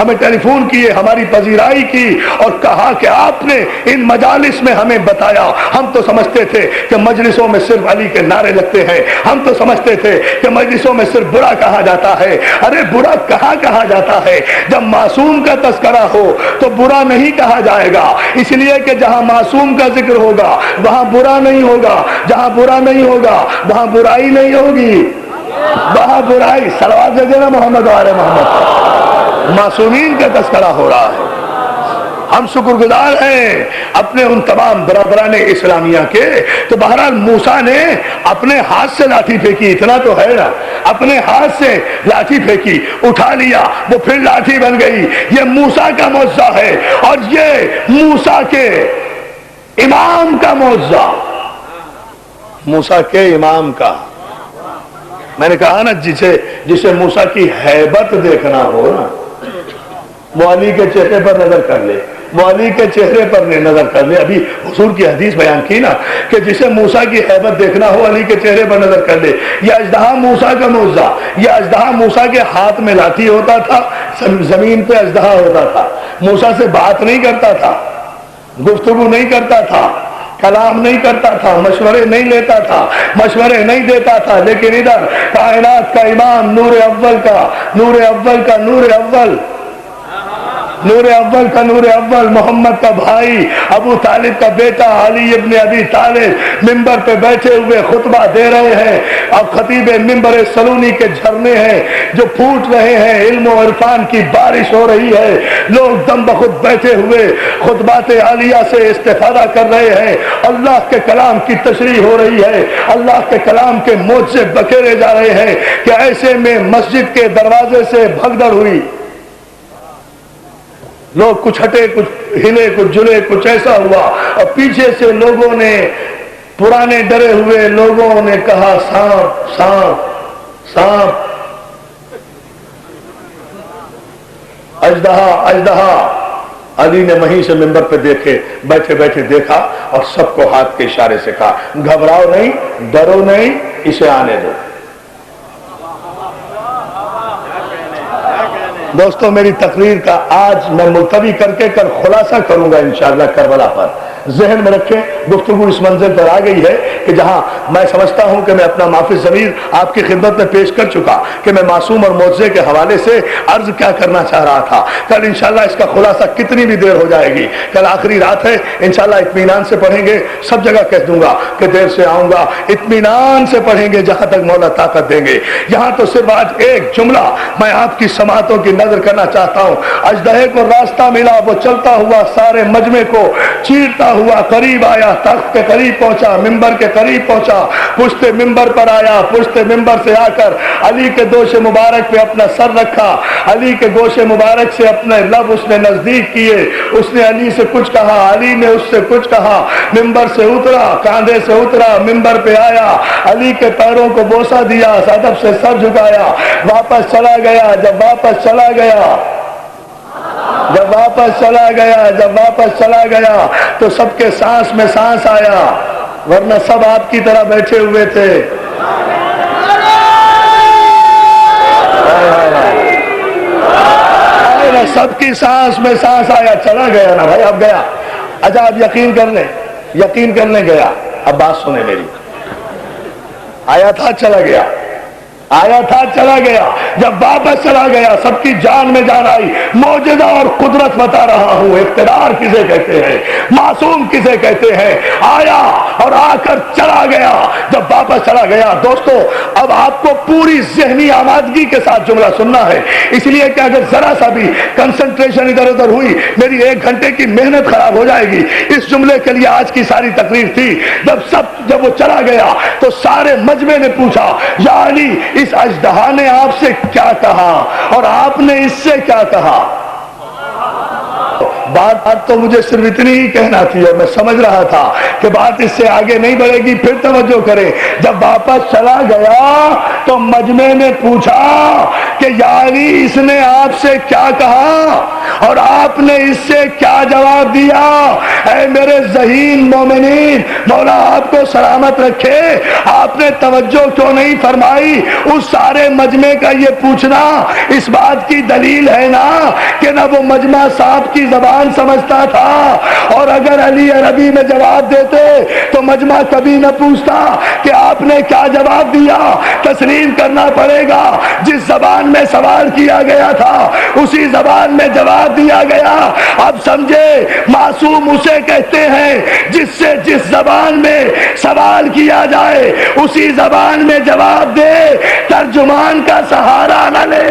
ہمیں ٹیلی فون کیے، ہماری پذیرائی کی اور کہا کہ آپ نے ان مجالس میں ہمیں بتایا. ہم تو سمجھتے تھے کہ مجلسوں میں صرف علی کے نعرے لگتے ہیں، ہم تو سمجھتے تھے کہ مجلسوں میں صرف برا کہا جاتا ہے. ارے برا کہا جاتا ہے؟ جب معصوم کا تذکرہ ہو تو برا نہیں کہا جائے گا، اس لیے کہ جہاں معصوم کا ذکر ہوگا وہاں برا نہیں ہوگا، جہاں برا نہیں ہوگا وہاں برائی نہیں ہوگی، وہاں برائی. صلوات دے دینا محمد و آل محمد. معصومین کا تذکرہ ہو رہا ہے. ہم شکر گزار ہیں اپنے ان تمام برادران اسلامیہ کے. تو بہرحال موسیٰ نے اپنے ہاتھ سے لاٹھی پھینکی، اتنا تو ہے نا، اپنے ہاتھ سے لاٹھی پھینکی، اٹھا لیا، وہ پھر لاٹھی بن گئی. یہ موسیٰ کا معجزہ ہے، اور یہ موسیٰ کے امام کا معجزہ، موسیٰ کے امام کا. میں نے کہا نا، جسے موسیٰ کی ہیبت دیکھنا ہو نا، وہ علی کے چہرے پر نظر کر لے، وہ علی کے چہرے پر نظر کر لے. ابھی حضور کی حدیث بیان کی نا کہ جسے موسیٰ کی ہیبت دیکھنا ہو علی کے چہرے پر نظر کر لے. یہ اژدہا موسیٰ کا معجزہ، یہ اژدہا موسیٰ کے ہاتھ میں لاٹھی ہوتا تھا، زمین پہ اژدہا ہوتا تھا، موسیٰ سے بات نہیں کرتا تھا، گفتگو نہیں کرتا تھا، کلام نہیں کرتا تھا، مشورے نہیں لیتا تھا، مشورے نہیں دیتا تھا. لیکن ادھر کائنات کا امام، نور اول کا نور اول کا نور اول، نور اول کا نور اول، محمد کا بھائی، ابو طالب کا بیٹا علی ابن ابی طالب ممبر پہ بیٹھے ہوئے خطبہ دے رہے ہیں. اب خطیب ممبر سلونی کے جھرنے ہیں جو پھوٹ رہے ہیں، علم و عرفان کی بارش ہو رہی ہے. لوگ دم بخود بیٹھے ہوئے خطبات عالیہ سے استفادہ کر رہے ہیں. اللہ کے کلام کی تشریح ہو رہی ہے، اللہ کے کلام کے معجزے بکھیرے جا رہے ہیں کہ ایسے میں مسجد کے دروازے سے بھگدڑ ہوئی. لوگ کچھ ہٹے، کچھ ہلے، کچھ جلے، کچھ ایسا ہوا، اور پیچھے سے لوگوں نے، پرانے ڈرے ہوئے لوگوں نے کہا سانپ سانپ سانپ، اژدہا اژدہا. علی نے وہیں سے ممبر پہ بیٹھے بیٹھے دیکھا اور سب کو ہاتھ کے اشارے سے کہا گھبراؤ نہیں، ڈرو نہیں، اسے آنے دو. دوستو، میری تقریر کا آج میں ملتوی کر کے خلاصہ کروں گا انشاءاللہ کربلا پر. ذہن میں رکھیں، گفتگو اس منزل پر آ گئی ہے کہ جہاں میں سمجھتا ہوں کہ میں اپنا معافی ضمیر آپ کی خدمت میں پیش کر چکا کہ میں معصوم اور معجزے کے حوالے سے عرض کیا کرنا چاہ رہا تھا۔ کل انشاءاللہ اس کا خلاصہ کتنی بھی دیر ہو جائے گی، کل آخری رات ہے، انشاءاللہ اطمینان سے پڑھیں گے، سب جگہ کہہ دوں گا کہ دیر سے آؤں گا، اطمینان سے پڑھیں گے جہاں تک مولا طاقت دیں گے۔ یہاں تو صرف آج ایک جملہ میں آپ کی سماعتوں کی نظر کرنا چاہتا ہوں۔ اژدہے کو راستہ ملا، وہ چلتا ہوا سارے مجمع کو چیرتا ہوا قریب آیا، تخت کے قریب پہنچا، ممبر کے قریب پہنچا، پشت ممبر پر آیا، پشت ممبر سے آ کر علی کے دوش مبارک پہ اپنا سر رکھا، علی کے گوش مبارک سے اپنے لب اس نے نزدیک کیے، اس نے علی سے کچھ کہا، علی نے اس سے کچھ کہا، ممبر سے اترا، کاندھے سے اترا، ممبر پہ آیا، علی کے پیروں کو بوسہ دیا، ادب سے سر جھکایا، واپس چلا گیا۔ جب واپس چلا گیا تو سب کے سانس میں سانس آیا، ورنہ سب آپ کی طرح بیٹھے ہوئے تھے۔ سب کی سانس میں سانس آیا، چلا گیا نا بھائی، اب گیا۔ اچھا اب یقین کرنے گیا۔ اب بات سنیں میری، آیا تھا چلا گیا، آیا تھا چلا گیا۔ جب واپس چلا گیا سب کی جان میں جان آئی۔ معجزہ اور قدرت بتا رہا ہوں، اقتدار کسے کہتے ہیں، معصوم کسے کہتے ہیں۔ آیا اور آ کر چلا گیا۔ جب واپس چلا گیا دوستو، اب آپ کو پوری ذہنی آمادگی کے ساتھ جملہ سننا ہے، اس لیے کہ اگر ذرا سا بھی کنسنٹریشن ادھر ادھر ہوئی میری 1 گھنٹے کی محنت خراب ہو جائے گی۔ اس جملے کے لیے آج کی ساری تقریر تھی۔ جب وہ چلا گیا تو سارے مجمع نے پوچھا، یا علی اس اژدہا نے آپ سے کیا کہا اور آپ نے اس سے کیا کہا؟ بات تو مجھے صرف اتنی ہی کہنا تھی اور میں سمجھ رہا تھا کہ بات اس سے آگے نہیں بڑھے گی، پھر توجہ کریں۔ جب واپس چلا گیا تو مجمع نے پوچھا کہ یا علی اس نے آپ سے کیا کہا اور آپ نے اس سے کیا جواب دیا؟ اے میرے ذہین مومنین، مولا آپ کو سلامت رکھے، آپ نے توجہ کیوں نہیں فرمائی؟ اس سارے مجمع کا یہ پوچھنا اس بات کی دلیل ہے نا کہ نہ وہ مجمع صاحب کی زبان سمجھتا تھا، اور اگر علی عربی میں جواب دیتے تو مجمع کبھی نہ پوچھتا کہ آپ نے کیا جواب دیا۔ تسلیم کرنا پڑے گا، جس زبان میں سوال کیا گیا تھا اسی زبان میں جواب دیا گیا۔ اب سمجھے، معصوم اسے کہتے ہیں جس سے جس زبان میں سوال کیا جائے اسی زبان میں جواب دے، ترجمان کا سہارا نہ لے۔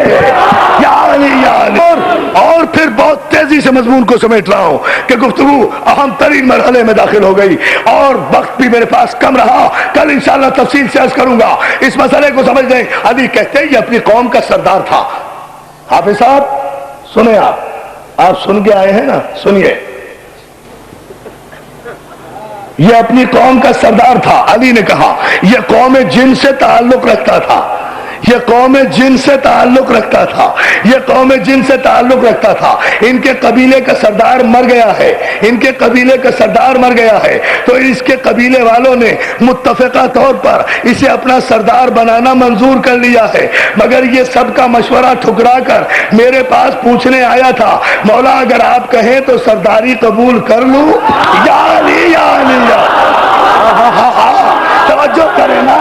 یا علی یا علی۔ اور پھر بہت تیزی سے مضمون کو سمیٹ رہا ہوں کہ گفتگو اہم ترین مرحلے میں داخل ہو گئی اور وقت بھی میرے پاس کم رہا۔ کل انشاءاللہ تفصیل سے عرض کروں گا، اس مسئلے کو سمجھ لیں۔ علی کہتے ہیں یہ اپنی قوم کا سردار تھا۔ حافظ صاحب سنیں، آپ سن کے آئے ہیں نا، سنیے۔ یہ اپنی قوم کا سردار تھا۔ علی نے کہا یہ قوم جن سے تعلق رکھتا تھا، یہ قوم جن سے تعلق رکھتا تھا، یہ قوم جن سے تعلق رکھتا تھا۔ ان کے قبیلے کا سردار مر گیا ہے، ان کے قبیلے کا سردار مر گیا ہے، تو اس کے قبیلے والوں نے متفقہ طور پر اسے اپنا سردار بنانا منظور کر لیا ہے، مگر یہ سب کا مشورہ ٹھکرا کر میرے پاس پوچھنے آیا تھا، مولا اگر آپ کہیں تو سرداری قبول کر لوں؟ یا علی یا علی یا توجہ کرے نا،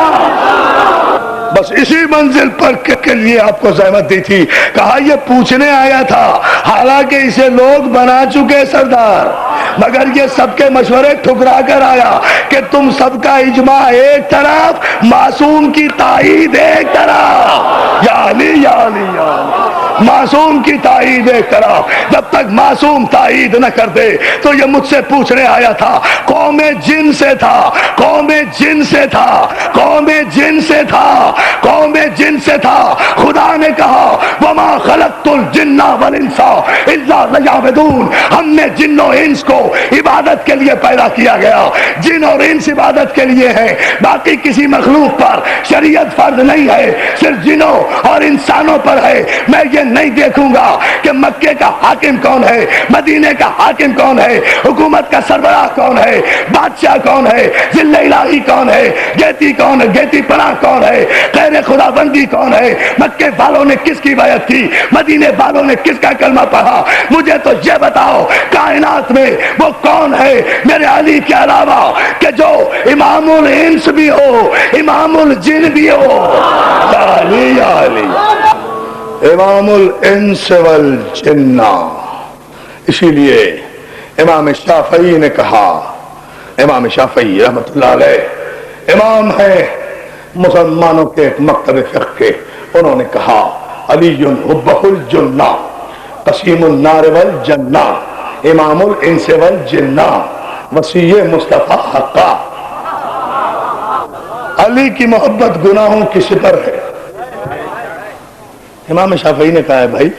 بس اسی منزل پر کے لیے آپ کو زحمت دی تھی۔ کہا یہ پوچھنے آیا تھا، حالانکہ اسے لوگ بنا چکے سردار، مگر یہ سب کے مشورے ٹھکرا کر آیا کہ تم سب کا اجماع ایک طرف، معصوم کی تائید ایک طرف۔ یا علی یا علی یا علی، معصوم کی تائید ایک طرف۔ جب تک معصوم تائید نہ کر دے تو یہ مجھ سے پوچھنے آیا تھا۔ قوم جن سے تھا، قوم جن سے تھا، قوم جن سے تھا، قوم جن سے تھا۔ خدا نے کہا وما خلقت الجن والانس الا لیعبدون، ہم نے جن و انس کو عبادت کے لیے پیدا کیا گیا۔ جن اور انس عبادت کے لیے ہیں، باقی کسی مخلوق پر شریعت فرض نہیں ہے، صرف جنوں اور انسانوں پر ہے۔ میں یہ نہیں دیکھوں گا کہ مکے کا حاکم کون ہے، مدینے کا حاکم کون ہے، حکومت کا سربراہ کون ہے، بادشاہ کون ہے، ذل الہی کون ہے، گیتی کون ہے، گیتی پناہ کون ہے، غیر خدا بندی کون ہے، مکے والوں نے کس کی بیعت کی، مدینے والوں نے کس کا کلمہ پڑھا۔ مجھے تو یہ بتاؤ کائنات کائنات میں وہ کون ہے میرے علی کے علاوہ کہ جو امام الانس بھی ہو امام الجن بھی ہو؟ یا علی یا علی، امام الانس والجنہ۔ اسی لیے امام شافعی نے کہا، امام شافعی رحمت اللہ علیہ امام ہے مسلمانوں کے ایک مکتب فقہ کے، انہوں نے کہا علی حبہ الجنہ قسیم النار والجنہ امام الانس والجنہ وصی مصطفیٰ حقا۔ علی کی محبت گناہوں کی سپر ہے۔ امام شافعی نے کہا ہے بھائی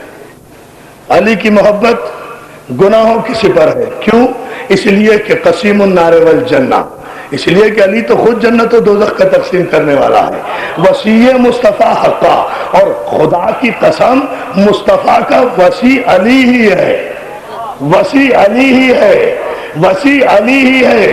علی کی محبت گناہوں کی سپر ہے، کیوں؟ اس لیے کہ قسیم النار والجنہ، اس لیے کہ علی تو خود جنت و دوزخ کا تقسیم کرنے والا ہے، وصی مصطفیٰ حقا، اور خدا کی قسم مصطفیٰ کا وصی علی ہی ہے، وصی علی ہی ہے، وصی علی ہی ہے۔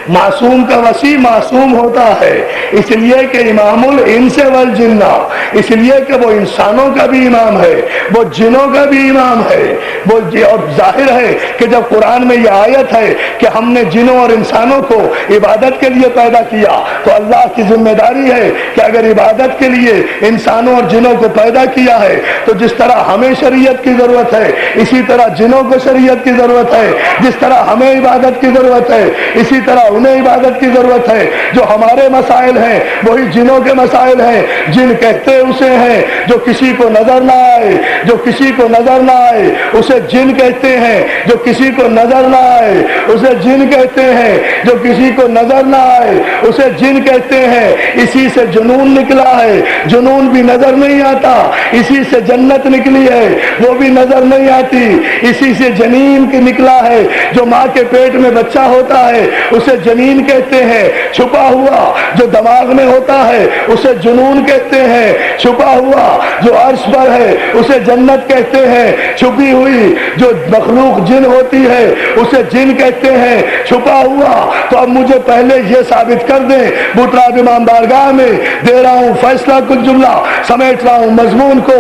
معصوم کا وصی معصوم ہوتا ہے، اس لیے کہ امام الانس والجنہ، اس لیے کہ وہ انسانوں کا بھی امام ہے، وہ جنوں کا بھی امام ہے۔ وہ اور ظاہر ہے کہ جب قرآن میں یہ آیت ہے کہ ہم نے جنوں اور انسانوں کو عبادت کے لیے پیدا کیا، تو اللہ کی ذمہ داری ہے کہ اگر عبادت کے لیے انسانوں اور جنوں کو پیدا کیا ہے تو جس طرح ہمیں شریعت کی ضرورت ہے اسی طرح جنوں کو شریعت کی ضرورت ہے، جس طرح ہمیں عبادت کی ضرورت ہے اسی طرح انہیں عبادت کی ضرورت ہے۔ جو ہمارے مسائل ہیں وہی جنوں کے مسائل ہیں۔ جن کہتے اسے ہیں جو کسی کو نظر نہ آئے، جو کسی کو نظر نہ آئے اسے جن کہتے ہیں، جو کسی کو نظر نہ آئے اسے جن کہتے ہیں، جو کسی کو نظر نہ آئے اسے جن کہتے ہیں۔ اسی سے جنون نکلا ہے، جنون بھی نظر نہیں آتا۔ اسی سے جنت نکلی ہے، وہ بھی نظر نہیں آتی۔ اسی سے جنین کی نکلا ہے، جو ماں کے پیٹ میں بچہ ہوتا ہے اسے جنین کہتے ہیں۔ چھپا ہوا جو دماغ میں ہوتا ہے اسے جنون کہتے ہیں، چھپا ہوا جو عرش پر ہے اسے جنت کہتے ہیں، چھپی ہوئی جو مخلوق جن ہوتی ہے اسے جن کہتے ہیں، چھپا ہوا۔ تو اب مجھے پہلے یہ ثابت کر دیں، بطراب امام بارگاہ میں دے رہا ہوں فیصلہ، کچھ جملہ سمیٹ رہا ہوں، مضمون کو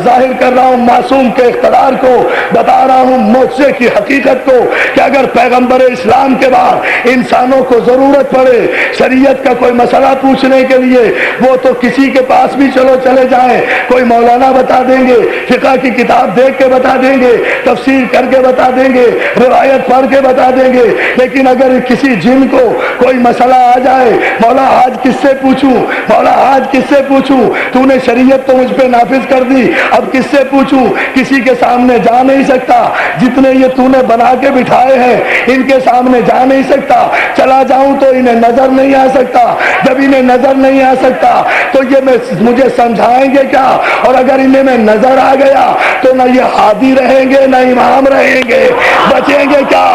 ظاہر کر رہا ہوں، معصوم کے اقتدار کو بتا رہا ہوں، معجزے کی حقیقت کو، کہ اگر پیغمبر اسلام کے بعد انسانوں کو ضرورت پڑے شریعت کا کوئی مسئلہ پوچھنے کے لیے، وہ تو کسی کے پاس بھی چلے جائیں، کوئی مولانا بتا دیں گے، فقہ کی کتاب دیکھ کے بتا دیں گے، تفسیر کر کے بتا دیں گے، روایت پڑھ کے بتا دیں گے۔ لیکن اگر کسی جن کو کوئی مسئلہ آ جائے، مولا آج کس سے پوچھوں، مولا آج کس سے پوچھوں، تو نے شریعت تو مجھ پہ نافذ کر دی، اب کس سے پوچھوں، کسی کے سامنے جا نہیں سکتا، جتنے یہ تو نے بنا کے بٹھائے ہیں ان کے سامنے جا نہیں سکتا، چلا جاؤں تو انہیں نظر نہیں آ سکتا، جب انہیں نظر نہیں آ سکتا تو یہ مجھے سمجھائیں گے کیا، اور اگر انہیں میں نظر آ گیا تو نہ یہ ہادی رہیں گے نہ امام رہیں گے، بچیں گے کیا؟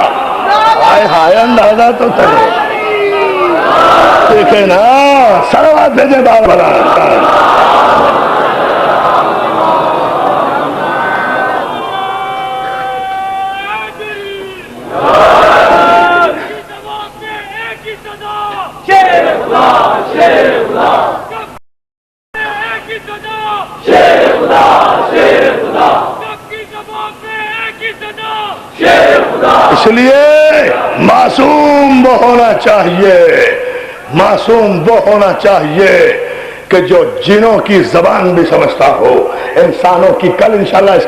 ہائے ہائے، اندازہ تو کرے، دیکھیں نا سروات بھیجے بار بڑا اس لیے معصوم وہ ہونا چاہیے، معصوم وہ ہونا چاہیے کہ جو جنوں کی زبان بھی سمجھتا ہو، انسانوں کی۔ کل انشاءاللہ اس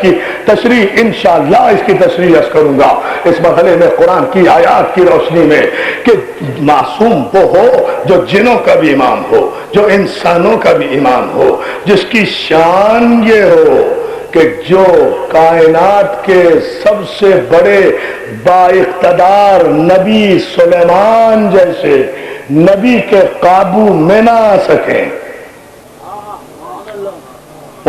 کی تشریح عرض کروں گا اس مرحلے میں قرآن کی آیات کی روشنی میں، کہ معصوم وہ ہو جو جنوں کا بھی امام ہو، جو انسانوں کا بھی امام ہو، جس کی شان یہ ہو کہ جو کائنات کے سب سے بڑے با اقتدار نبی سلیمان جیسے نبی کے قابو میں نہ آ سکیں،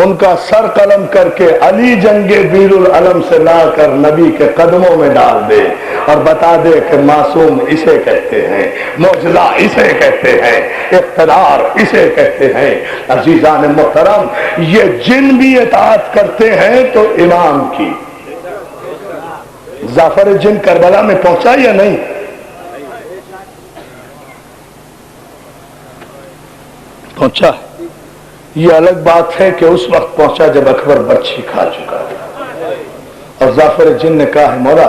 ان کا سر قلم کر کے علی جنگ بیر العلم سے لا کر نبی کے قدموں میں ڈال دے اور بتا دے کہ معصوم اسے کہتے ہیں، معجزہ اسے کہتے ہیں، اقتدار اسے کہتے ہیں۔ عزیزان محترم، یہ جن بھی اطاعت کرتے ہیں تو امام کی۔ ظفر جن کربلا میں پہنچا یا نہیں؟ پہنچا۔ یہ الگ بات ہے کہ اس وقت پہنچا جب اکبر برچھی کھا چکا تھا، اور ظفر جن نے کہا ہے مولا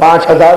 5000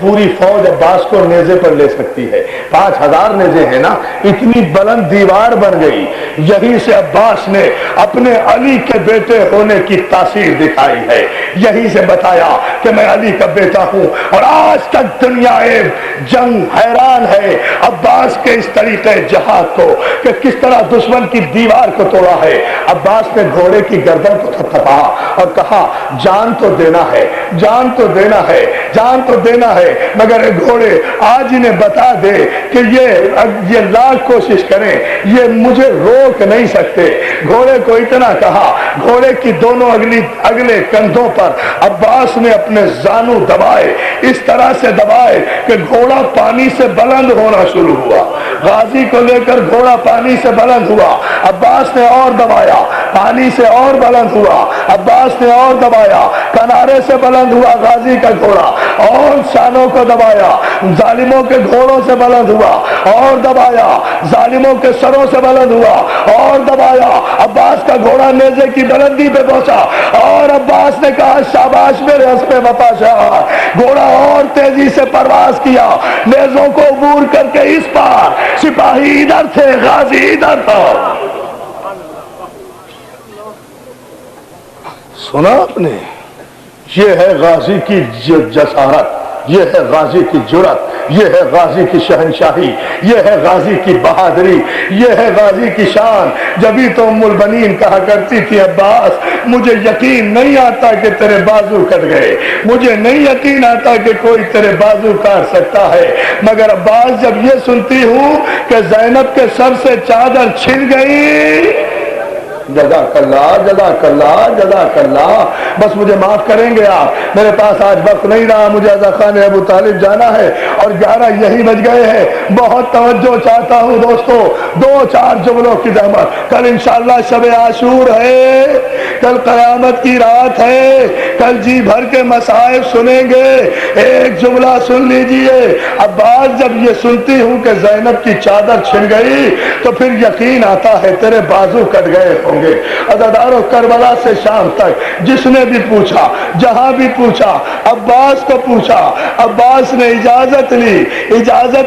پوری فوج عباس کو نیزے پر لے سکتی ہے. 5000 نیزے ہیں نا, اتنی بلند دیوار بن گئی. یہی سے عباس نے اپنے علی کے بیٹے ہونے کی تاثیر دکھائی ہے. یہی سے بتایا کہ میں علی کا بیٹا ہوں. اور آج تک دنیا جنگ حیران ہے عباس کے اس طریقے جہاد کو کہ کس طرح دشمن کی دیوار کو توڑا ہے. عباس نے گھوڑے کی گردن کو تھپتھپایا اور کہا جان تو دینا ہے, جان تو دینا ہے, جان تو دینا ہے, مگر گھوڑے آج انہیں بتا دے کہ یہ لاکھ کوشش کریں یہ مجھے روک نہیں سکتے. گھوڑے کو اتنا کہا, گھوڑے کی دونوں اگلے کندھوں پر عباس نے اپنے زانو دبائے, اس طرح سے دبائے کہ گھوڑا پانی سے بلند ہونا شروع ہوا. غازی کو لے کر گھوڑا پانی سے بلند ہوا. عباس نے اور دبایا, پانی سے اور بلند ہوا. عباس نے اور دبایا, کنارے سے بلند ہوا غازی کا گھوڑا, اور شانوں کو دبایا. ظالموں کے گھوڑوں سے بلند ہوا اور دبایا, ظالموں کے سروں سے بلند ہوا اور دبایا. عباس کا گھوڑا نیزے کی بلندی پہ پہنچا اور عباس نے کہا شاباش میرے حسب وفا شاہ. گھوڑا اور تیزی سے پرواز کیا, نیزوں کو عبور کر کے اس پار. سپاہی ادھر تھے, غازی ادھر تھا. سنا آپ نے, یہ ہے غازی کی جسارت, یہ ہے غازی کی جرات, یہ ہے غازی کی شہنشاہی, یہ ہے غازی کی بہادری, یہ ہے غازی کی شان. جبھی تو ام البنین کہا کرتی تھی عباس مجھے یقین نہیں آتا کہ تیرے بازو کٹ گئے, مجھے نہیں یقین آتا کہ کوئی تیرے بازو کاٹ سکتا ہے. مگر عباس جب یہ سنتی ہوں کہ زینب کے سر سے چادر چھن گئی, جزاک اللہ جزاک اللہ جزاک اللہ. بس مجھے معاف کریں گے آپ, میرے پاس آج وقت نہیں رہا, مجھے عزا خان ابو طالب جانا ہے اور 11 یہی بج گئے ہیں. بہت توجہ چاہتا ہوں دوستو, 2-4 جملوں کی زحمت. کل انشاءاللہ شب عاشور ہے, کل قیامت کی رات ہے, کل جی بھر کے مصائب سنیں گے. ایک جملہ سن لیجئے, عباس جب یہ سنتی ہوں کہ زینب کی چادر چھن گئی تو پھر یقین آتا ہے تیرے بازو کٹ گئے ہوں گے. عزادارو, کربلا سے شام تک جس نے بھی پوچھا, جہاں بھی پوچھا, عباس کو پوچھا, عباس نے اجازت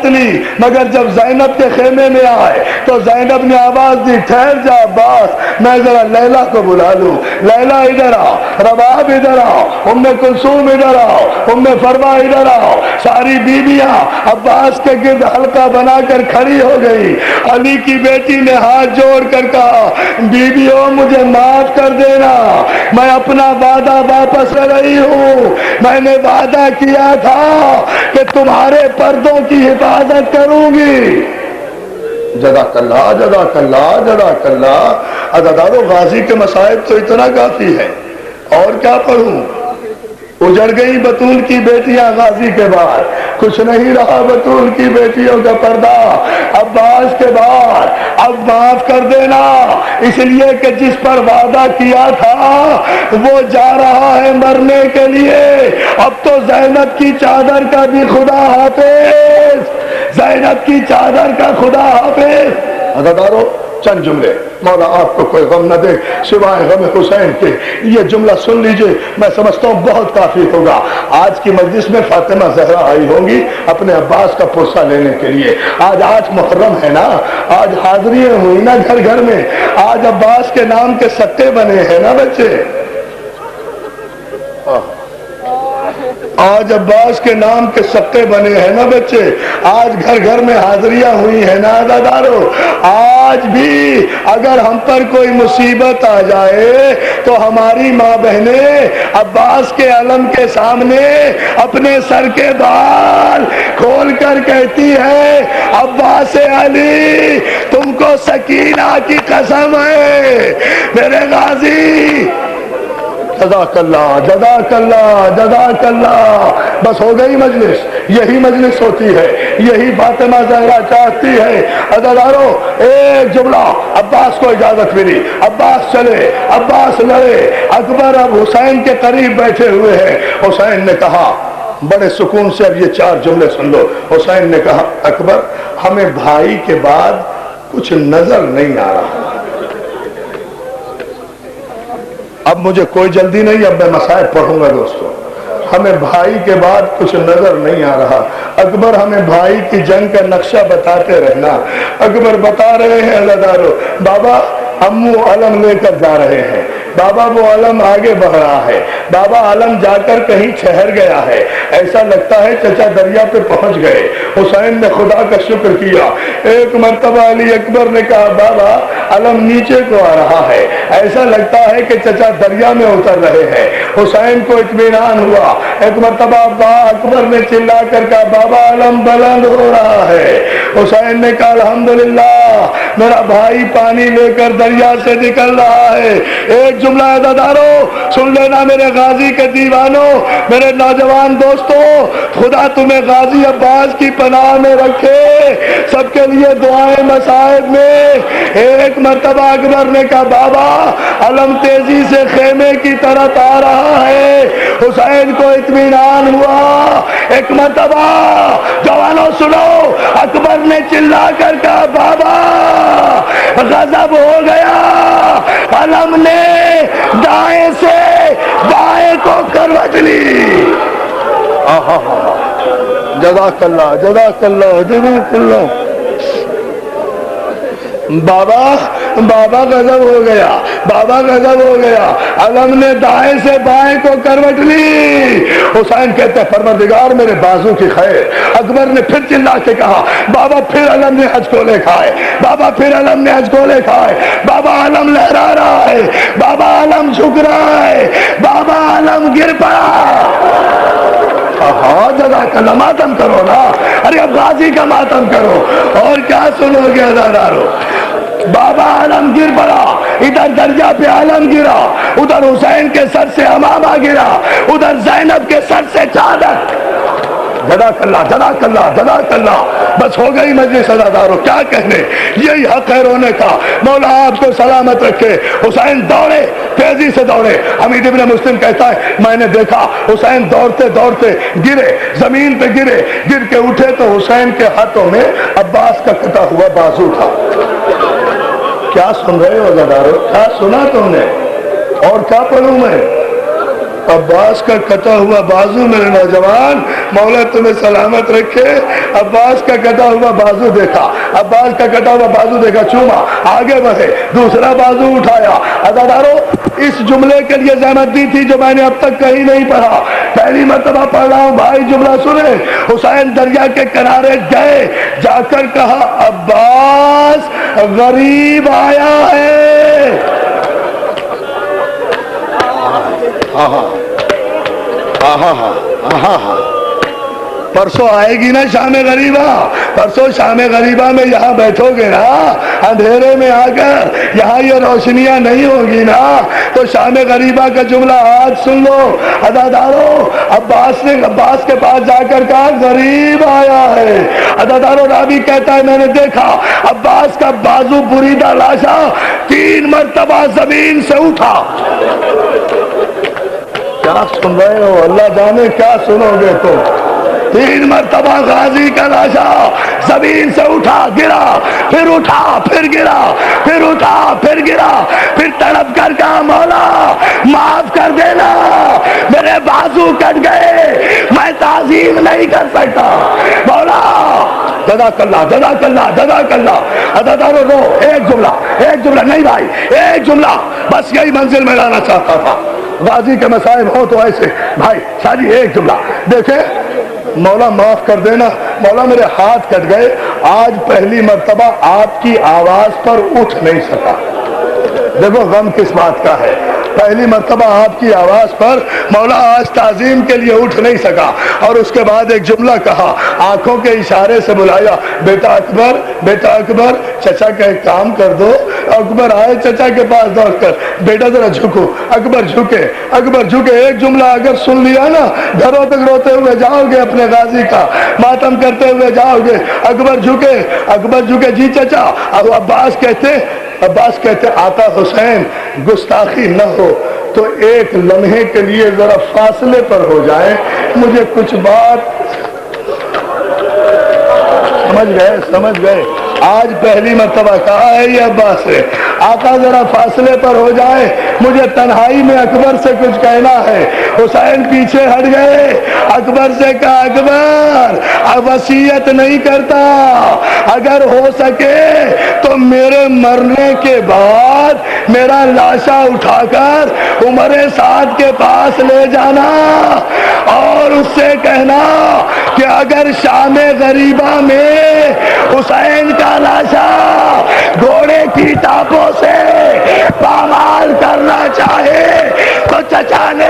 لی. مگر جب زینب کے خیمے میں آئے تو زینب نے آواز دی ٹھہر جا عباس, میں ذرا لیلا کو بلا لوں. لیلا ادھر آؤ, رباب ادھر آؤ, ام کلثوم ادھر آؤ, ام فروا ادھر آؤ. ساری بیویاں عباس کے گرد حلقہ بنا کر کھڑی ہو گئی. علی کی بیٹی نے ہاتھ جوڑ کر کہا بیویوں مجھے معاف کر دینا, میں اپنا وعدہ واپس لے رہی ہوں. میں نے وعدہ کیا تھا کہ تمہارے پردوں کی حفاظت کروں گی. جزاک اللہ جزاک اللہ جزاک اللہ. عزادارو, غازی کے مصائب تو اتنا کافی ہے, اور کیا پڑھوں. اجڑ گئی بطول کی بیٹیاں غازی کے بعد, کچھ نہیں رہا بطول کی بیٹیوں کا پردہ عباس کے بعد. اب معاف کر دینا, اس لیے کہ جس پر وعدہ کیا تھا وہ جا رہا ہے مرنے کے لیے. اب تو زینب کی چادر کا بھی خدا حافظ, زینب کی چادر کا خدا حافظ. عزادارو, چند جملے, مولا آپ کو کوئی غم نہ دے سوائے غم حسین کے. یہ جملہ سن لیجئے, میں سمجھتا ہوں بہت کافی ہوگا. آج کی مجلس میں فاطمہ زہرا آئی ہوں گی اپنے عباس کا پرسہ لینے کے لیے. آج محرم ہے نا, آج حاضریاں ہوئی نا گھر گھر میں. آج عباس کے نام کے سٹے بنے ہیں نا بچے, آج عباس کے نام کے سٹے بنے ہیں نا بچے. آج گھر گھر میں حاضریاں ہوئی ہیں نا عزادارو. آج بھی اگر ہم پر کوئی مصیبت آ جائے تو ہماری ماں بہنیں عباس کے علم کے سامنے اپنے سر کے بال کھول کر کہتی ہے عباس علی تم کو سکینہ کی قسم ہے میرے غازی. جزاک اللہ جزاک اللہ جزاک اللہ. بس ہو گئی مجلس, یہی مجلس ہوتی ہے, یہی فاطمہ زہرا چاہتی ہے. عزادارو, ایک جملہ, عباس کو اجازت ملی, عباس چلے, عباس لڑے. اکبر اب حسین کے قریب بیٹھے ہوئے ہیں. حسین نے کہا, بڑے سکون سے اب یہ 4 جملے سن لو. حسین نے کہا اکبر ہمیں بھائی کے بعد کچھ نظر نہیں آ رہا, اب مجھے کوئی جلدی نہیں, اب میں مسائل پڑھوں گا دوستو. ہمیں بھائی کے بعد کچھ نظر نہیں آ رہا۔ اکبر ہمیں بھائی کی جنگ کا نقشہ بتاتے رہنا۔ اکبر بتا رہے ہیں اللہ دارو، بابا امو علم لے کر جا رہے ہیں، بابا وہ علم آگے بڑھ رہا ہے، بابا علم جا کر کہیں ٹھہر گیا ہے، ایسا لگتا ہے چچا دریا پہ پہنچ گئے۔ حسین نے خدا کا شکر کیا۔ ایک مرتبہ علی اکبر نے کہا بابا علم نیچے کو آ رہا ہے، ایسا لگتا ہے کہ چچا دریا میں اتر رہے ہیں۔ حسین کو اطمینان ہوا۔ ایک مرتبہ اکبر نے چلا کر کہا بابا علم بلند ہو رہا ہے۔ حسین نے کہا الحمدللہ میرا بھائی پانی لے کر دریا سے نکل رہا ہے۔ ایک جملہ عزادارو سن لینا میرے غازی کے دیوانوں، میرے نوجوان دوستوں، خدا تمہیں غازی عباس کی پناہ میں رکھے، سب کے لیے دعائیں مصائب میں۔ ایک مرتبہ اکبر نے کہا بابا علم تیزی سے خیمے کی طرف آ رہا ہے۔ حسین کو اطمینان ہوا۔ ایک مرتبہ جوانوں سنو، اکبر نے چلا کر کہا بابا غضب ہو گیا، علم نے دائیں سے بائیں کو کروٹ لی۔ جزاک اللہ جزاک اللہ جزاک اللہ۔ بابا غضب ہو گیا، بابا غضب ہو گیا، علم نے دائیں سے بائیں کو کروٹ لی۔ حسین کہتے ہیں پروردگار میرے بازو کی خیر۔ اکبر نے پھر چلا کے کہا بابا پھر علم نے ہجکولے کھائے، بابا پھر علم نے ہجکولے کھائے، بابا علم لہرا رہا ہے، بابا علم جھک رہا ہے، بابا علم گر پڑا۔ ہاں جزاک اللہ، ماتم کرو نا، ارے اب غازی کا ماتم کرو، اور کیا سنو گے ہزارارو۔ بابا علم گر پڑا، ادھر دریا پہ علم گرا، ادھر حسین کے سر سے امامہ گرا، ادھر زینب کے سر سے چادر۔ جزاک اللہ جزاک اللہ جزاک اللہ۔ بس ہو گئی مجلس عزادارو، کیا کہنے، یہی حق ہے رونے کا۔ مولا آپ کو سلامت رکھے۔ حسین دوڑے، تیزی سے دوڑے۔ حمید ابن مسلم کہتا ہے میں نے دیکھا حسین دوڑتے دوڑتے گرے، زمین پہ گرے، گر کے اٹھے تو حسین کے ہاتھوں میں عباس کا کٹا ہوا بازو تھا۔ کیا سن رہے ہو عزادارو، کیا سنا تم نے، اور کیا پڑھوں میں؟ عباس کا کٹا ہوا بازو میرے نوجوان، مولا تمہیں سلامت رکھے۔ عباس کا کٹا ہوا بازو دیکھا، عباس کا کٹا ہوا بازو دیکھا، چوما، آگے بڑھے، دوسرا بازو اٹھایا۔ عزادارو اس جملے کے لیے زحمت دی تھی جو میں نے اب تک کہیں نہیں پڑھا، پہلی مرتبہ پڑھ رہا ہوں، بھائی جملہ سنے۔ حسین دریا کے کنارے گئے، جا کر کہا عباس غریب آیا ہے۔ پرسوں آئے گی نا شام غریبہ، پرسوں شام غریبہ میں یہاں بیٹھو گے نا، اندھیرے میں آ کر یہاں یہ روشنیاں نہیں ہوگی نا، تو شام غریبہ کا جملہ آج سن لو۔ عزادارو عباس کے پاس جا کر کہا غریب آیا ہے۔ عزادارو راوی کہتا ہے میں نے دیکھا عباس کا بازو بریدہ لاشا 3 مرتبہ زمین سے اٹھا۔ کیا سن رہے ہو، اللہ جانے کیا سنو گے تم۔ 3 مرتبہ غازی کا لاشا زمین سے اٹھا، گرا، پھر اٹھا، پھر گرا، پھر اٹھا، پھر گرا، پھر تڑپ کر کہا مولا معاف کر دینا، میرے بازو کٹ گئے، میں تعظیم نہیں کر سکتا، مولا جزاک اللہ جزاک اللہ جزاک اللہ۔ عزادارو رو، ایک جملہ نہیں بھائی، ایک جملہ بس، یہی منزل میں لانا چاہتا تھا۔ غازی کے مصائب ہو تو ایسے بھائی شاہی ایک جملہ دیکھیں، مولا معاف کر دینا، مولا میرے ہاتھ کٹ گئے، آج پہلی مرتبہ آپ کی آواز پر اٹھ نہیں سکا۔ دیکھو غم کس بات کا ہے، پہلی مرتبہ آپ کی آواز پر مولا آج تعظیم کے لیے اٹھ نہیں سکا۔ اور اس کے بعد ایک جملہ کہا، آنکھوں کے اشارے سے بلایا بیٹا اکبر، بیٹا اکبر، چچا کا ایک کام کر دو۔ اکبر آئے چچا کے پاس دوڑ کر، بیٹا ذرا جھکو۔ اکبر جھکے، اکبر جھکے۔ ایک جملہ اگر سن لیا نا، گھروں تک روتے ہوئے جاؤ گے، اپنے غازی کا ماتم کرتے ہوئے جاؤ گے۔ اکبر جھکے، اکبر جھکے، جی چچا۔ اب عباس کہتے آقا حسین گستاخی نہ ہو تو ایک لمحے کے لیے ذرا فاصلے پر ہو جائے، مجھے کچھ بات سمجھ گئے۔ آج پہلی مرتبہ کہا ہے یہ عباس سے، آقا ذرا فاصلے پر ہو جائے، مجھے تنہائی میں اکبر سے کچھ کہنا ہے۔ حسین پیچھے ہٹ گئے، اکبر سے کہا اکبر اب وصیت نہیں کرتا، اگر ہو سکے تو میرے مرنے کے بعد میرا لاشا اٹھا کر عمر سعد کے پاس لے جانا اور اس سے کہنا کہ اگر شام غریبہ میں حسین کا لاشا گھوڑے کی ٹاپوں سے پامال کرنا چاہے تو چچا نے